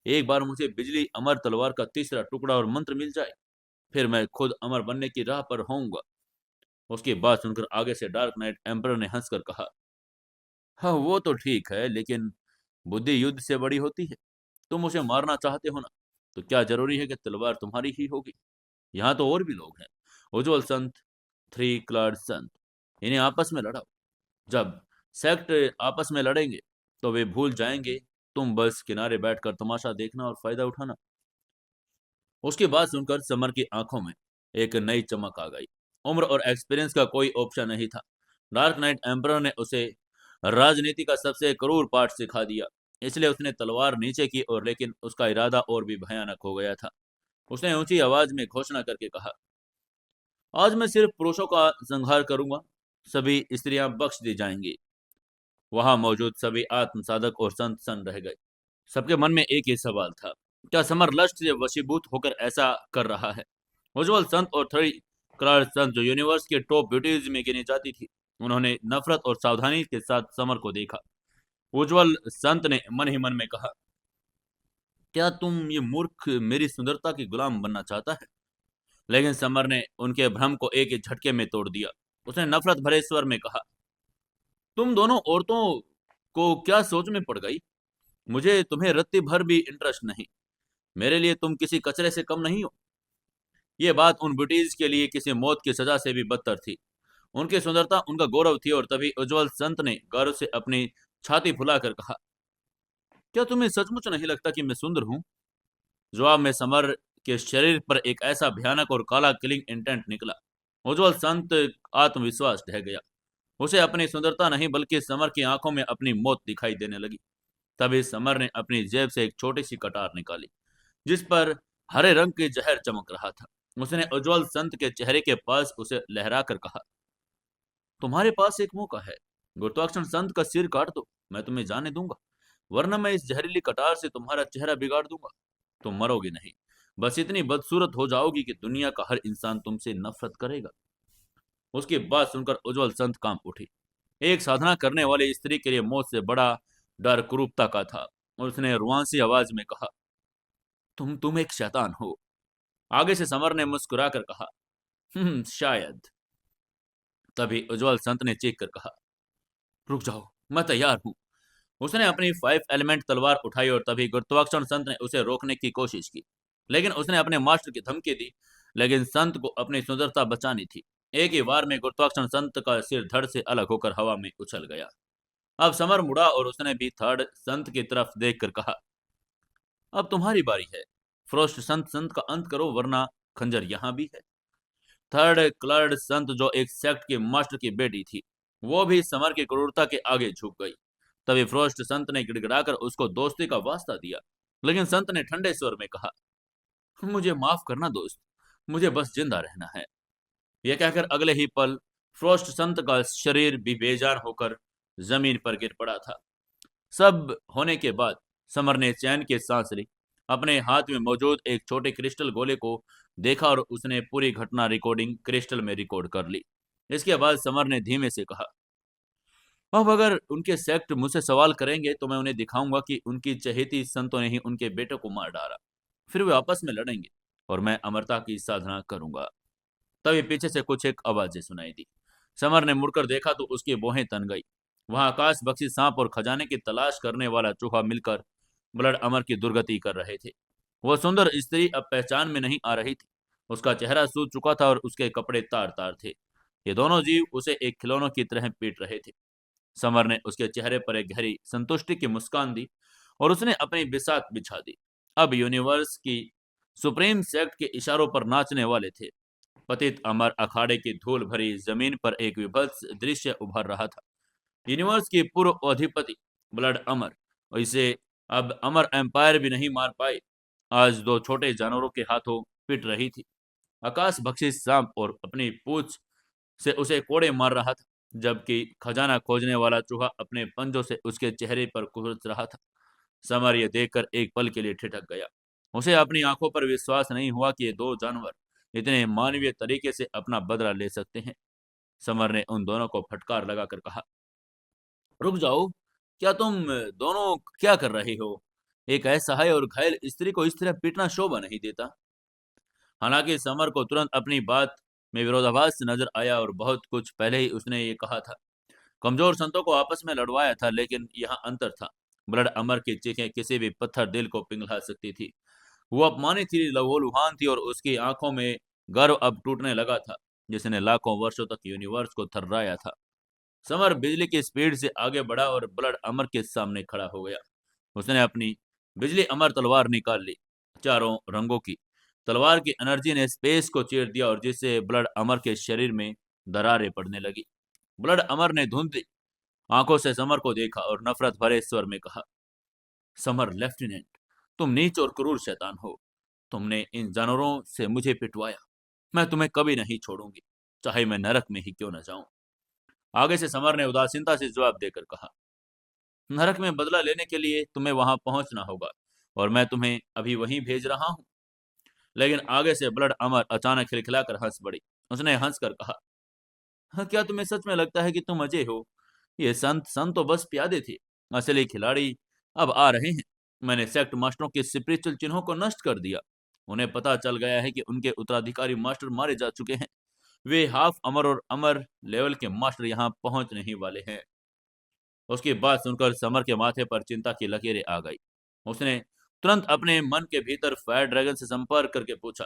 Speaker 1: एक बार मुझे बिजली अमर तलवार का तीसरा टुकड़ा और मंत्र मिल जाए, फिर मैं खुद अमर बनने की राह पर होऊंगा। उसकी बात सुनकर आगे से डार्क नाइट एम्परर ने हंसकर कहा, हाँ वो तो ठीक है, लेकिन बुद्धि युद्ध से बड़ी होती है। तुम उसे मारना चाहते हो ना, तो क्या जरूरी है कि तलवार तुम्हारी ही होगी? यहाँ तो और भी लोग हैं, उज्जवल संत, थ्री क्लाड संत। इन्हें आपस में लड़ाओ। जब सेक्ट आपस में लड़ेंगे तो वे भूल जाएंगे। तुम बस किनारे बैठकर तमाशा देखना और फायदा उठाना। उसकी बात सुनकर समर की आंखों में एक नई चमक आ गई। उम्र और एक्सपीरियंस का कोई ऑप्शन नहीं था। डार्क नाइट एम्परर ने उसे राजनीति का सबसे क्रूर पाठ सिखा दिया। इसलिए उसने तलवार नीचे की और, लेकिन उसका इरादा और भी भयानक हो गया था। उसने ऊंची आवाज में घोषणा करके कहा, आज मैं सिर्फ पुरुषों का संहार करूंगा। सभी स्त्रियां बख्श दी जाएंगी। वहां मौजूद सभी आत्मसाधक और संत सन रह गए। सबके मन में एक ही सवाल था, क्या समर लस्ट से वशीभूत होकर ऐसा कर रहा है? उज्जवल संत और थ्री क्लार संत, जो यूनिवर्स के टॉप ब्यूटीज में गिनी जाती थी, उन्होंने नफरत और सावधानी के साथ समर को देखा। उज्जवल संत ने मन ही मन में कहा, क्या तुम ये मूर्ख मेरी सुंदरता की गुलाम बनना चाहता है? लेकिन समर ने उनके भ्रम को एक ही झटके में तोड़ दिया। उसने नफरत भरे स्वर में कहा, तुम दोनों औरतों को क्या सोच में पड़ गई? मुझे तुम्हें रत्ती भर भी इंटरेस्ट नहीं। मेरे लिए तुम किसी कचरे से कम नहीं हो। ये बात उन ब्रिटिश के लिए किसी मौत की सजा से भी बदतर थी। उनकी सुंदरता उनका गौरव थी। और तभी उज्जवल संत ने गर्व से अपनी छाती फुलाकर कहा, क्या तुम्हें सचमुच नहीं लगता कि मैं सुंदर हूं? जवाब में समर के शरीर पर एक ऐसा भयानक और काला किलिंग इंटेंट निकला। उज्जवल संत आत्मविश्वास ढह गया। उसे अपनी सुंदरता नहीं बल्कि समर की आंखों में अपनी मौत दिखाई देने लगी। तभी समर ने अपनी जेब से एक छोटी सी कटार निकाली, जिस पर हरे रंग की जहर चमक रहा था। उसने उज्जवल संत के चेहरे के पास उसे लहराकर कहा, तुम्हारे पास एक मौका है। गुरुत्वाकर्षण संत का सिर काट दो, मैं तुम्हें जाने दूंगा। वरना मैं इस जहरीली कटार से तुम्हारा चेहरा बिगाड़ दूंगा। तुम मरोगी नहीं, बस इतनी बदसूरत हो जाओगी कि दुनिया का हर इंसान तुमसे नफरत करेगा। उसकी बात सुनकर उज्जवल संत कांप उठी। एक साधना करने वाली स्त्री के लिए मौत से बड़ा डर कुरूपता का था। और उसने रुआंसी आवाज में कहा, तुम एक शैतान हो। आगे से समर ने मुस्कुरा कर कहा, शायद। तभी उज्जवल संत ने चीख कर कहा, रुक जाओ, मैं तैयार हूं। उसने अपनी 5 एलिमेंट तलवार उठाई और तभी गुरुत्वाकर्षण संत ने उसे रोकने की कोशिश की। लेकिन उसने अपने मास्टर की धमकी दी। लेकिन संत को अपनी सुंदरता बचानी थी। एक ही बार में गुरुत्वाकर्षण संत का सिर धड़ से अलग होकर हवा में उछल गया। अब समर मुड़ा और उसने भी थर्ड संत की तरफ देखकर कहा, अब तुम्हारी बारी है। फ्रोस्ट संत, संत का अंत करो वरना खंजर यहां भी है। थर्ड क्लर्ड संत, जो एक सेक्ट के मास्टर की बेटी थी, वो भी समर की क्रूरता के आगे झुक गई। तभी फ्रोस्ट संत ने गिड़गिड़ाकर उसको दोस्ती का वास्ता दिया। लेकिन संत ने ठंडे स्वर में कहा, मुझे माफ करना दोस्त, मुझे बस जिंदा रहना है। यह कहकर अगले ही पल फ्रोस्ट संत का शरीर भी बेजान होकर जमीन पर गिर पड़ा था। सब होने के बाद समर ने चैन की सांस ली। अपने हाथ में मौजूद एक छोटे क्रिस्टल गोले को देखा और उसने पूरी घटना रिकॉर्डिंग क्रिस्टल में रिकॉर्ड कर ली। इसके बाद समर ने धीमे से कहा, अब अगर उनके सेक्ट मुझसे सवाल करेंगे तो मैं उन्हें दिखाऊंगा कि उनकी चहेती संतों ने ही उनके बेटे को मार डाला। फिर वे आपस में लड़ेंगे और मैं अमरता की साधना करूंगा। तभी पीछे से कुछ एक आवाजें सुनाई दी। समर ने मुड़कर देखा तो उसकी भौहें तन गई। वहां आकाश बख्शी सांप और खजाने की तलाश करने वाला चूहा मिलकर ब्लड अमर की दुर्गति कर रहे थे। वह सुंदर स्त्री अब पहचान में नहीं आ रही थी। उसका चेहरा सूज चुका था और उसके कपड़े तार तार थे। ये दोनों जीव उसे एक खिलौनों की तरह पीट रहे थे। समर ने उसके चेहरे पर एक गहरी संतुष्टि की मुस्कान दी और उसने अपनी बिसात बिछा दी। अब यूनिवर्स की सुप्रीम सेक्ट के इशारों पर नाचने वाले थे। पतित अमर अखाड़े की धूल भरी जमीन पर एक विभत्स दृश्य उभर रहा था। यूनिवर्स की पूर्व अधिपति ब्लड अमर, और इसे अब अमर एम्पायर भी नहीं मार पाए, आज दो छोटे जानवरों के हाथों पिट रही थी। आकाश भक्षी सांप और अपनी पूंछ से उसे कोड़े मार रहा था, जबकि खजाना खोजने वाला चूहा अपने पंजों से उसके चेहरे पर कुहरच रहा था। समर यह देखकर एक पल के लिए ठिठक गया। उसे अपनी आंखों पर विश्वास नहीं हुआ कि ये दो जानवर इतने मानवीय तरीके से अपना बदला ले सकते हैं। समर ने उन दोनों को फटकार लगाकर कहा, रुक जाओ, क्या तुम दोनों क्या कर रहे हो? एक असहाय और घायल स्त्री को इस तरह पीटना शोभा नहीं देता। हालांकि समर को तुरंत अपनी बात में विरोधाभास नजर आया और बहुत कुछ पहले ही उसने ये कहा था। कमजोर संतों को आपस में लड़वाया था, लेकिन यहाँ अंतर था। ब्लड अमर की चीखें किसी भी पत्थर दिल को पिघला सकती थी। वो अपमानित थी, लहूलुहान थी और उसकी आंखों में गर्व अब टूटने लगा था, जिसने लाखों वर्षों तक यूनिवर्स को थर्राया था। समर बिजली की स्पीड से आगे बढ़ा और ब्लड अमर के सामने खड़ा हो गया। उसने अपनी बिजली अमर तलवार निकाल ली, चारों रंगों की। तलवार की एनर्जी ने स्पेस को चीर दिया और जिससे ब्लड अमर के शरीर में दरारें पड़ने लगी। ब्लड अमर ने धुंधली आंखों से समर को देखा और नफरत भरे स्वर में कहा, समर लेफ्टिनेंट, तुम नीच और क्रूर शैतान हो। तुमने इन जानवरों से मुझे पिटवाया। मैं तुम्हें कभी नहीं छोड़ूंगी, चाहे मैं नरक में ही क्यों न जाऊं। आगे से समर ने उदासीनता से जवाब देकर कहा, नरक में बदला लेने के लिए तुम्हें वहां पहुंचना होगा और मैं तुम्हें अभी वहीं भेज रहा हूं। लेकिन आगे से ब्लड अमर अचानक खिलखिलाकर हंस पड़ी। उसने हंसकर कहा, हाँ, क्या तुम्हें सच में लगता है कि तुम अजय हो? ये संत संत तो बस प्यादे थे। असली खिलाड़ी अब आ रहे हैं। मैंने सेक्ट मास्टरों के स्पिरिचुअल चिन्हों को नष्ट कर दिया। उन्हें पता चल गया है कि उनके उत्तराधिकारी मास्टर मारे जा चुके हैं। वे हाफ अमर और अमर लेवल के मास्टर यहाँ पहुंचने ही वाले हैं। उसकी बात सुनकर समर के माथे पर चिंता की लकीरें आ गई। उसने तुरंत अपने मन के भीतर फायर ड्रैगन से संपर्क करके पूछा,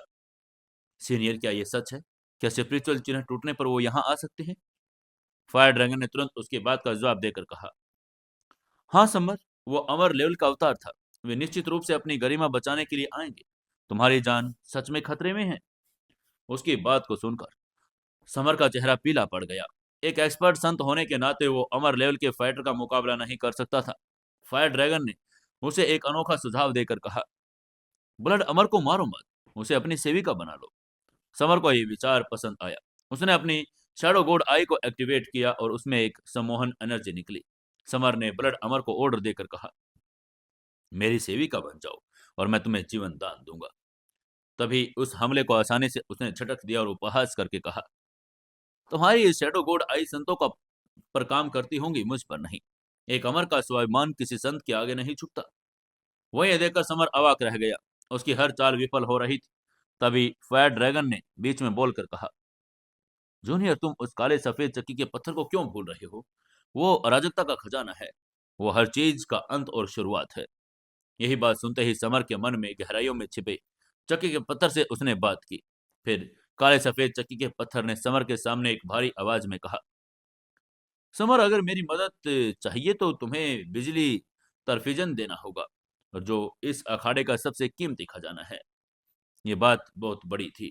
Speaker 1: सीनियर, क्या ये सच है? क्या स्पिरिचुअल चिन्ह टूटने पर वो यहाँ आ सकते हैं? फायर ड्रैगन ने तुरंत उसकी बात का जवाब देकर कहा, हाँ समर, वो अमर लेवल का अवतार था। वे निश्चित रूप से अपनी गरिमा बचाने के लिए आएंगे। तुम्हारी जान सच में खतरे में है। उसकी बात को सुनकर समर का चेहरा पीला पड़ गया। एक एक्सपर्ट संत होने के नाते वो अमर लेवल के फाइटर का मुकाबला नहीं कर सकता था। फायर ड्रैगन ने उसे एक अनोखा सुझाव देकर कहा, ब्लड अमर को मारो मत, उसे अपनी सेविका बना लो। समर को यह विचार पसंद आया। उसने अपनी शैडो गोड आई को एक्टिवेट किया और उसमें एक सम्मोहन एनर्जी निकली। समर ने ब्लड अमर को ऑर्डर देकर कहा, मेरी सेविका बन जाओ और मैं तुम्हें जीवन दान दूंगा। तभी उस हमले को आसानी से उसने झटक दिया और उपहास करके कहा, तुम्हारी ये शैडो गोड आई संतों का पर काम करती होंगी, मुझ पर नहीं। एक अमर का स्वाभिमान किसी संत के आगे नहीं झुकता। वही देखकर समर अवाक रह गया। उसकी हर चाल विफल हो रही थी। तभी फायर ड्रैगन ने बीच में बोलकर कहा, जूनियर, तुम उस काले सफेद चक्की के पत्थर को क्यों भूल रहे हो? वो अराजकता का खजाना है। वो हर चीज का अंत और शुरुआत है। यही बात सुनते ही समर के मन में गहराइयों में छिपे चक्की के पत्थर से उसने बात की। फिर काले सफेद चक्की के पत्थर ने समर के सामने एक भारी आवाज में कहा, समर, अगर मेरी मदद चाहिए तो तुम्हें बिजली तरफिजन देना होगा, जो इस अखाड़े का सबसे कीमती खजाना है। ये बात बहुत बड़ी थी।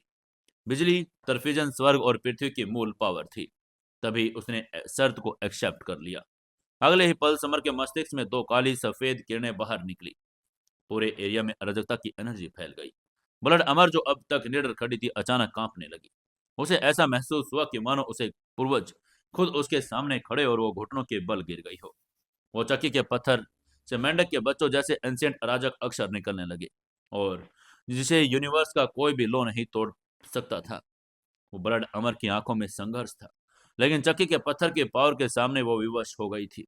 Speaker 1: बिजली तरफिजन स्वर्ग और पृथ्वी की मूल पावर थी। तभी उसने शर्त को एक्सेप्ट कर लिया। अगले ही पल समर के मस्तिष्क में दो काली सफेद किरणें बाहर निकली। पूरे एरिया में अराजकता की एनर्जी फैल गई। ब्लड अमर, जो अब तक निडर खड़ी थी, अचानक कांपने लगी। उसे ऐसा महसूस हुआ कि मानो उसे पूर्वज खुद उसके सामने खड़े और वो घुटनों के बल गिर गई हो। वो चक्की के पत्थर से मेंढक के बच्चों जैसे एंशियंट अराजक अक्षर निकलने लगे और जिसे यूनिवर्स का कोई भी लॉ नहीं तोड़ सकता था। वो ब्लड अमर की आंखों में संघर्ष था, लेकिन चक्की के पत्थर के पावर के सामने वो विवश हो गई थी।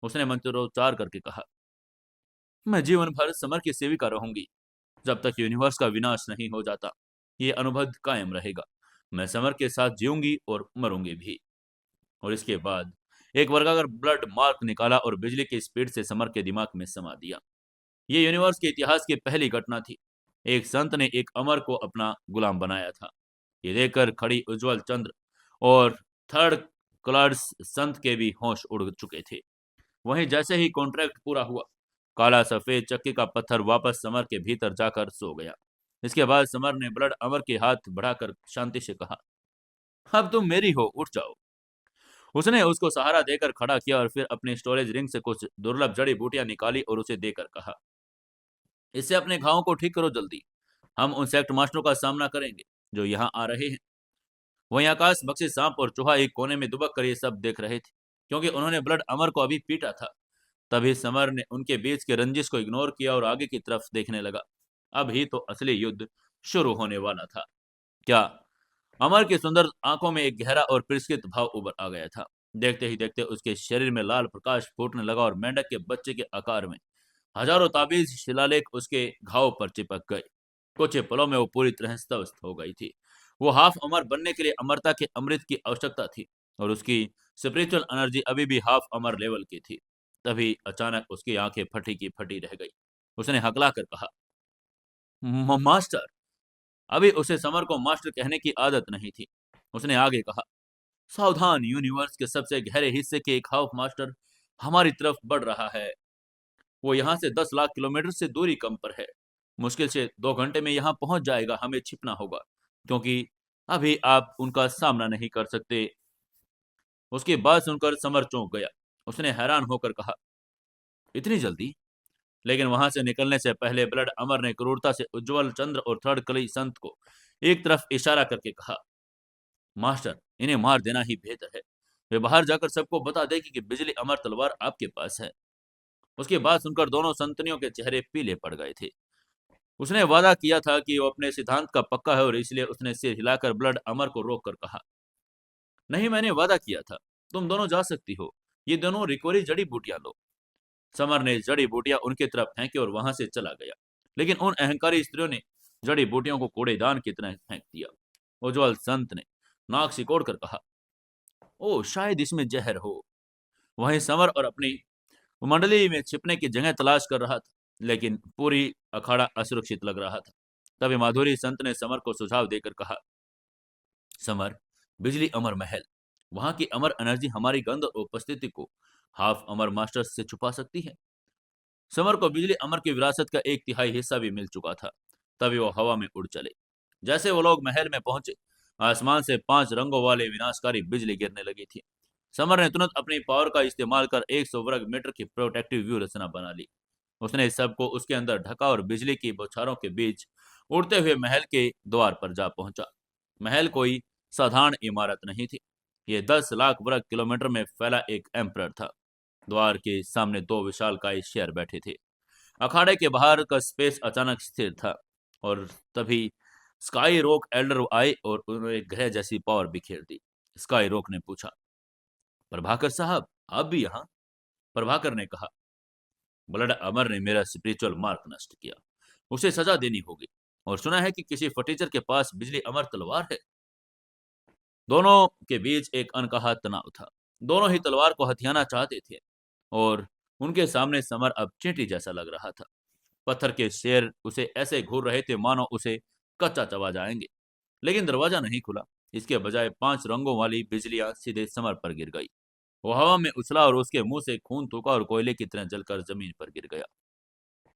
Speaker 1: उसने मंत्रोच्चार करके कहा, मैं जीवन भर समर की सेविका रहूंगी। जब तक यूनिवर्स का विनाश नहीं हो जाता, ये अनुभव कायम रहेगा। मैं समर के साथ जीऊंगी और मरूंगी भी। और इसके बाद एक वर्गाकार ब्लड मार्क निकाला और बिजली की स्पीड से समर के दिमाग में समा दिया। ये यूनिवर्स के इतिहास की पहली घटना थी। एक संत ने एक अमर को अपना गुलाम बनाया था। ये देखकर खड़ी उज्जवल चंद्र और थर्ड क्लास संत के भी होश उड़ चुके थे। वहीं जैसे ही कॉन्ट्रैक्ट पूरा हुआ, काला सफेद चक्की का पत्थर वापस समर के भीतर जाकर सो गया। इसके बाद समर ने ब्लड अमर के हाथ बढ़ाकर शांति से कहा, अब तुम मेरी हो, उठ जाओ। उसने उसको सहारा देकर खड़ा किया और फिर अपनी स्टोरेज रिंग से कुछ दुर्लभ जड़ी बूटियां निकाली और उसे देकर कहा, इससे अपने घावों को ठीक करो जल्दी। हम उन सेक्ट मास्टरों का सामना करेंगे जो यहाँ आ रहे हैं। वहीं आकाश, बक्सी, सांप और चूहा एक कोने में दुबक कर ये सब देख रहे थे, क्योंकि उन्होंने ब्लड अमर को अभी पीटा था। तभी समर ने उनके बीच के रंजिश को इग्नोर किया और आगे की तरफ देखने लगा। अब ही तो असली युद्ध शुरू होने वाला था। क्या? अमर की सुंदर आंखों में एक गहरा और परिष्कृत भाव उभर आ गया था। देखते ही देखते उसके शरीर में लाल प्रकाश फूटने लगा और मेंढक के बच्चे के आकार में हजारों ताबीज शिलालेख उसके घाव पर चिपक गए। कुछ ही पलों में वो पूरी तरह स्तव्यस्त हो गई थी। वो हाफ अमर बनने के लिए अमरता के अमृत की आवश्यकता थी और उसकी स्पिरिचुअल एनर्जी अभी भी हाफ अमर लेवल की थी। तभी अचानक उसकी आंखें फटी की फटी रह गई। उसने हकला कर कहा, मास्टर। अभी उसे समर को मास्टर कहने की आदत नहीं थी। उसने आगे कहा, सावधान, यूनिवर्स के सबसे गहरे हिस्से के एक हाफ मास्टर हमारी तरफ बढ़ रहा है। वो यहाँ से 10 लाख किलोमीटर से दूरी कम पर है। मुश्किल से 2 घंटे में यहाँ पहुंच जाएगा। हमें छिपना होगा, क्योंकि अभी आप उनका सामना नहीं कर सकते। उसकी बात सुनकर समर चौंक गया। उसने हैरान होकर कहा, इतनी जल्दी? लेकिन वहां से निकलने से पहले ब्लड अमर ने क्रूरता से उज्जवल चंद्र और थर्ड कली संत को एक तरफ इशारा करके कहा, मास्टर, इन्हें मार देना ही बेहतर है। वे बाहर जाकर सबको बता देगी कि बिजली अमर तलवार आपके पास है। उसकी बात सुनकर दोनों संतनियों के चेहरे पीले पड़ गए थे। उसने वादा किया था कि वो अपने सिद्धांत का पक्का है, और इसलिए उसने सिर हिलाकर ब्लड अमर को रोक कर कहा, नहीं, मैंने वादा किया था। तुम दोनों जा सकती हो। ये दोनों रिकवरी जड़ी बूटियां लो। समर ने जड़ी बूटियां उनकी तरफ फेंकी और वहां से चला गया। लेकिन उन अहंकारी स्त्रियों ने जड़ी बूटियों को कूड़ेदान की तरह फेंक दिया। उज्जवल संत ने नाक सिकोड़ कर कहा, ओ, शायद इसमें जहर हो। वहीं समर और अपनी मंडली में छिपने की जगह तलाश कर रहा था, लेकिन पूरी अखाड़ा असुरक्षित लग रहा था। तभी माधुरी संत ने समर को सुझाव देकर कहा, समर, बिजली अमर महल, वहां की अमर एनर्जी हमारी गंध और उपस्थिति को हाफ अमर मास्टर्स से छुपा सकती है। समर को बिजली अमर की विरासत का 1/3 हिस्सा भी मिल चुका था। तभी वो हवा में उड़ चले। जैसे वो लोग महल में पहुंचे, आसमान से 5 रंगों वाले विनाशकारी बिजली गिरने लगी थी। समर ने तुरंत अपनी पावर का इस्तेमाल कर 100 वर्ग मीटर की प्रोटेक्टिव व्यू रचना बना ली। उसने सबको उसके अंदर ढका और बिजली की बौछारों के बीच उड़ते हुए महल के द्वार पर जा पहुंचा। महल कोई साधारण इमारत नहीं थी। ये 10 लाख वर्ग किलोमीटर में फैला एक एम्परर था। द्वार के सामने 2 विशालकाय शेर बैठे थे। अखाड़े के बाहर का स्पेस अचानक स्थिर था, और तभी स्काई रोक एल्डर आए और उन्होंने ग्रह जैसी पावर बिखेर दी। स्काई रोक ने पूछा, प्रभाकर साहब, आप भी यहाँ? प्रभाकर ने कहा, ब्लड अमर ने मेरा स्पिरिचुअल मार्क नष्ट किया। उसे सजा देनी होगी। और सुना है कि किसी फटीचर के पास बिजली अमर तलवार है। दोनों के बीच एक अनकहा तनाव था। दोनों ही तलवार को हथियाना चाहते थे, और उनके सामने समर अब चींटी जैसा लग रहा था। पत्थर के शेर उसे ऐसे घूर रहे थे मानो उसे कच्चा चबा जाएंगे। लेकिन दरवाजा नहीं खुला। इसके बजाय 5 रंगों वाली बिजलियां सीधे समर पर गिर गई। वो हवा में उछला और उसके मुंह से खून थूका और कोयले की तरह जलकर जमीन पर गिर गया।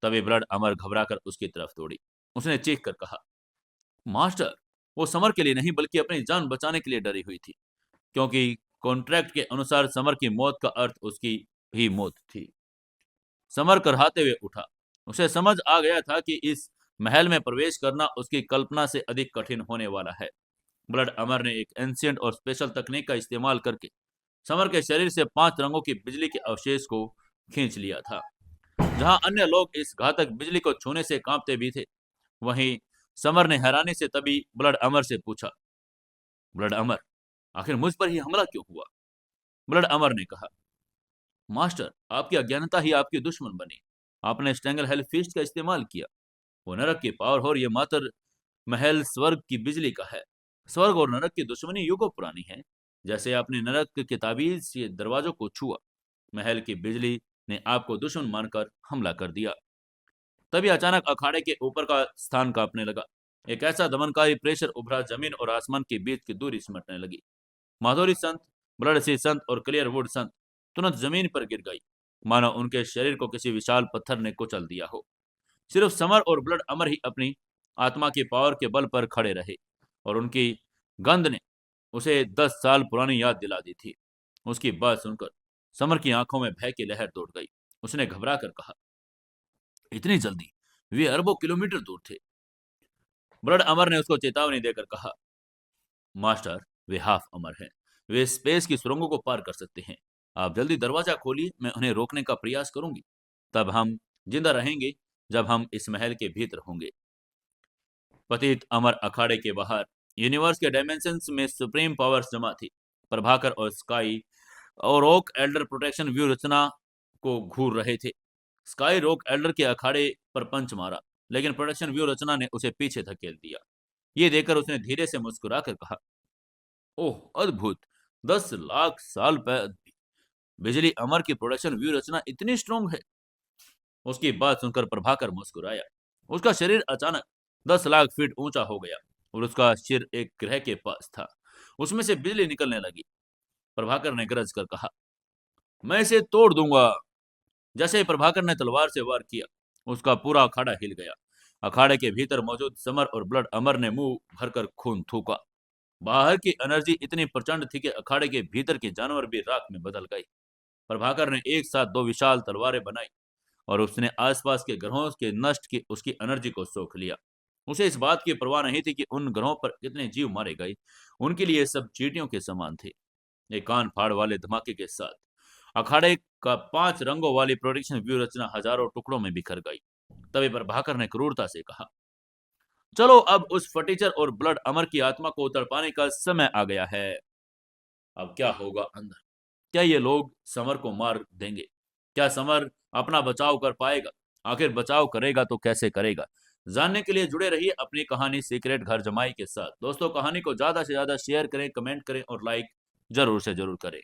Speaker 1: तभी ब्लड अमर घबराकर उसकी तरफ दौड़ी। उसने चीख कर कहा, मास्टर, वो समर के लिए नहीं बल्कि अपनी जान बचाने के लिए डरी हुई थी, क्योंकि कॉन्ट्रैक्ट के अनुसार समर की मौत का अर्थ उसकी भी मौत थी। समर करहाते हुए उठा। उसे समझ आ गया था कि इस महल में प्रवेश करना उसकी कल्पना से अधिक कठिन होने वाला है। ब्लड अमर ने एक एंशिएंट और स्पेशल तकनीक का इस्तेमाल करके समर के शरीर से 5 रंगों की बिजली के अवशेष को खींच लिया था। जहां अन्य लोग इस घातक बिजली को छूने से कांपते भी थे, वहीं समर ने हैरानी से तभी ब्लड अमर से पूछा, ब्लड अमर, आखिर मुझ पर ही हमला क्यों हुआ? ब्लड अमर ने कहा, मास्टर, आपकी अज्ञानता ही आपकी दुश्मन बनी। आपने स्टेंगल हेल फीस्ट का इस्तेमाल किया। वो नरक की पावर हो और ये मात्र महल स्वर्ग की बिजली का है। स्वर्ग और नरक की दुश्मनी युगों पुरानी है। जैसे आपने नरक के ताबीज के दरवाजों को छुआ, महल की बिजली ने आपको दुश्मन मानकर हमला कर दिया। तभी अचानक अखाड़े के ऊपर का स्थान कांपने लगा। एक ऐसा दमनकारी प्रेशर उभरा, जमीन और आसमान के बीच की दूरी सिमटने लगी। माधुरी संत, ब्लड सी संत और क्लियर वुड संत तुरंत जमीन पर गिर गई, मानो उनके शरीर को किसी विशाल पत्थर ने कुचल दिया हो। सिर्फ समर और ब्लड अमर ही अपनी आत्मा की पावर के बल पर खड़े रहे, और उनकी गंध ने उसे 10 साल पुरानी याद दिला दी थी। उसकी बात सुनकर समर की आंखों में भय की लहर दौड़ गई। उसने घबरा कर कहा, इतनी जल्दी? वे अरबों किलोमीटर दूर थे। ब्लड अमर ने उसको चेतावनी देकर कहा, मास्टर, वे हाफ अमर हैं। वे स्पेस की सुरंगों को पार कर सकते हैं। आप जल्दी दरवाजा खोलिए, मैं उन्हें रोकने का प्रयास करूंगी। तब हम जिंदा रहेंगे जब हम इस महल के भीतर होंगे। पतित अमर अखाड़े के बाहर यूनिवर्स के डायमेंशंस में सुप्रीम पावर्स जमा थी। प्रभाकर और स्काई और ओक एल्डर प्रोटेक्शन व्यू रचना को घूर रहे थे। स्काई रोक एल्डर के अखाड़े पर पंच मारा, लेकिन प्रोटेक्शन व्यू रचना ने उसे पीछे धकेल दिया। ये देखकर उसने धीरे से मुस्कुराकर कहा, ओह अद्भुत, 10 लाख साल बाद बिजली अमर की प्रोडक्शन व्यू रचना इतनी स्ट्रॉन्ग है। उसकी बात सुनकर प्रभाकर मुस्कुराया। उसका शरीर अचानक 10 लाख फीट ऊंचा हो गया, और उसका सिर एक ग्रह के पास था। उसमें से बिजली निकलने लगी। प्रभाकर ने गरज कर कहा, मैं इसे तोड़ दूंगा। जैसे ही प्रभाकर ने तलवार से वार किया, उसका पूरा अखाड़ा हिल गया। अखाड़े के भीतर मौजूद समर और ब्लड अमर ने मुंह भरकर खून थूका। बाहर की एनर्जी इतनी प्रचंड थी कि अखाड़े के भीतर के जानवर भी राख में बदल गए। प्रभाकर ने एक साथ दो विशाल तलवारें बनाई और उसने आसपास के ग्रहों के नष्ट की उसकी एनर्जी को सोख लिया। उसे इस बात की परवाह नहीं थी कि उन ग्रहों पर कितने जीव मारे गए। उनके लिए सब चींटियों के समान थे। एक कान फाड़ वाले धमाके के साथ अखाड़े का 5 रंगों वाली प्रोटेक्शन व्यू रचना हजारों टुकड़ों में बिखर गई। तभी प्रभाकर ने क्रूरता से कहा, चलो अब उस फटीचर और ब्लड अमर की आत्मा को तड़पाने का समय आ गया है। अब क्या होगा अंदर? क्या ये लोग समर को मार देंगे? क्या समर अपना बचाव कर पाएगा? आखिर बचाव करेगा तो कैसे करेगा? जानने के लिए जुड़े रहिए अपनी कहानी सीक्रेट घर जमाई के साथ। दोस्तों, कहानी को ज्यादा से ज्यादा शेयर करें, कमेंट करें और लाइक जरूर से जरूर करें।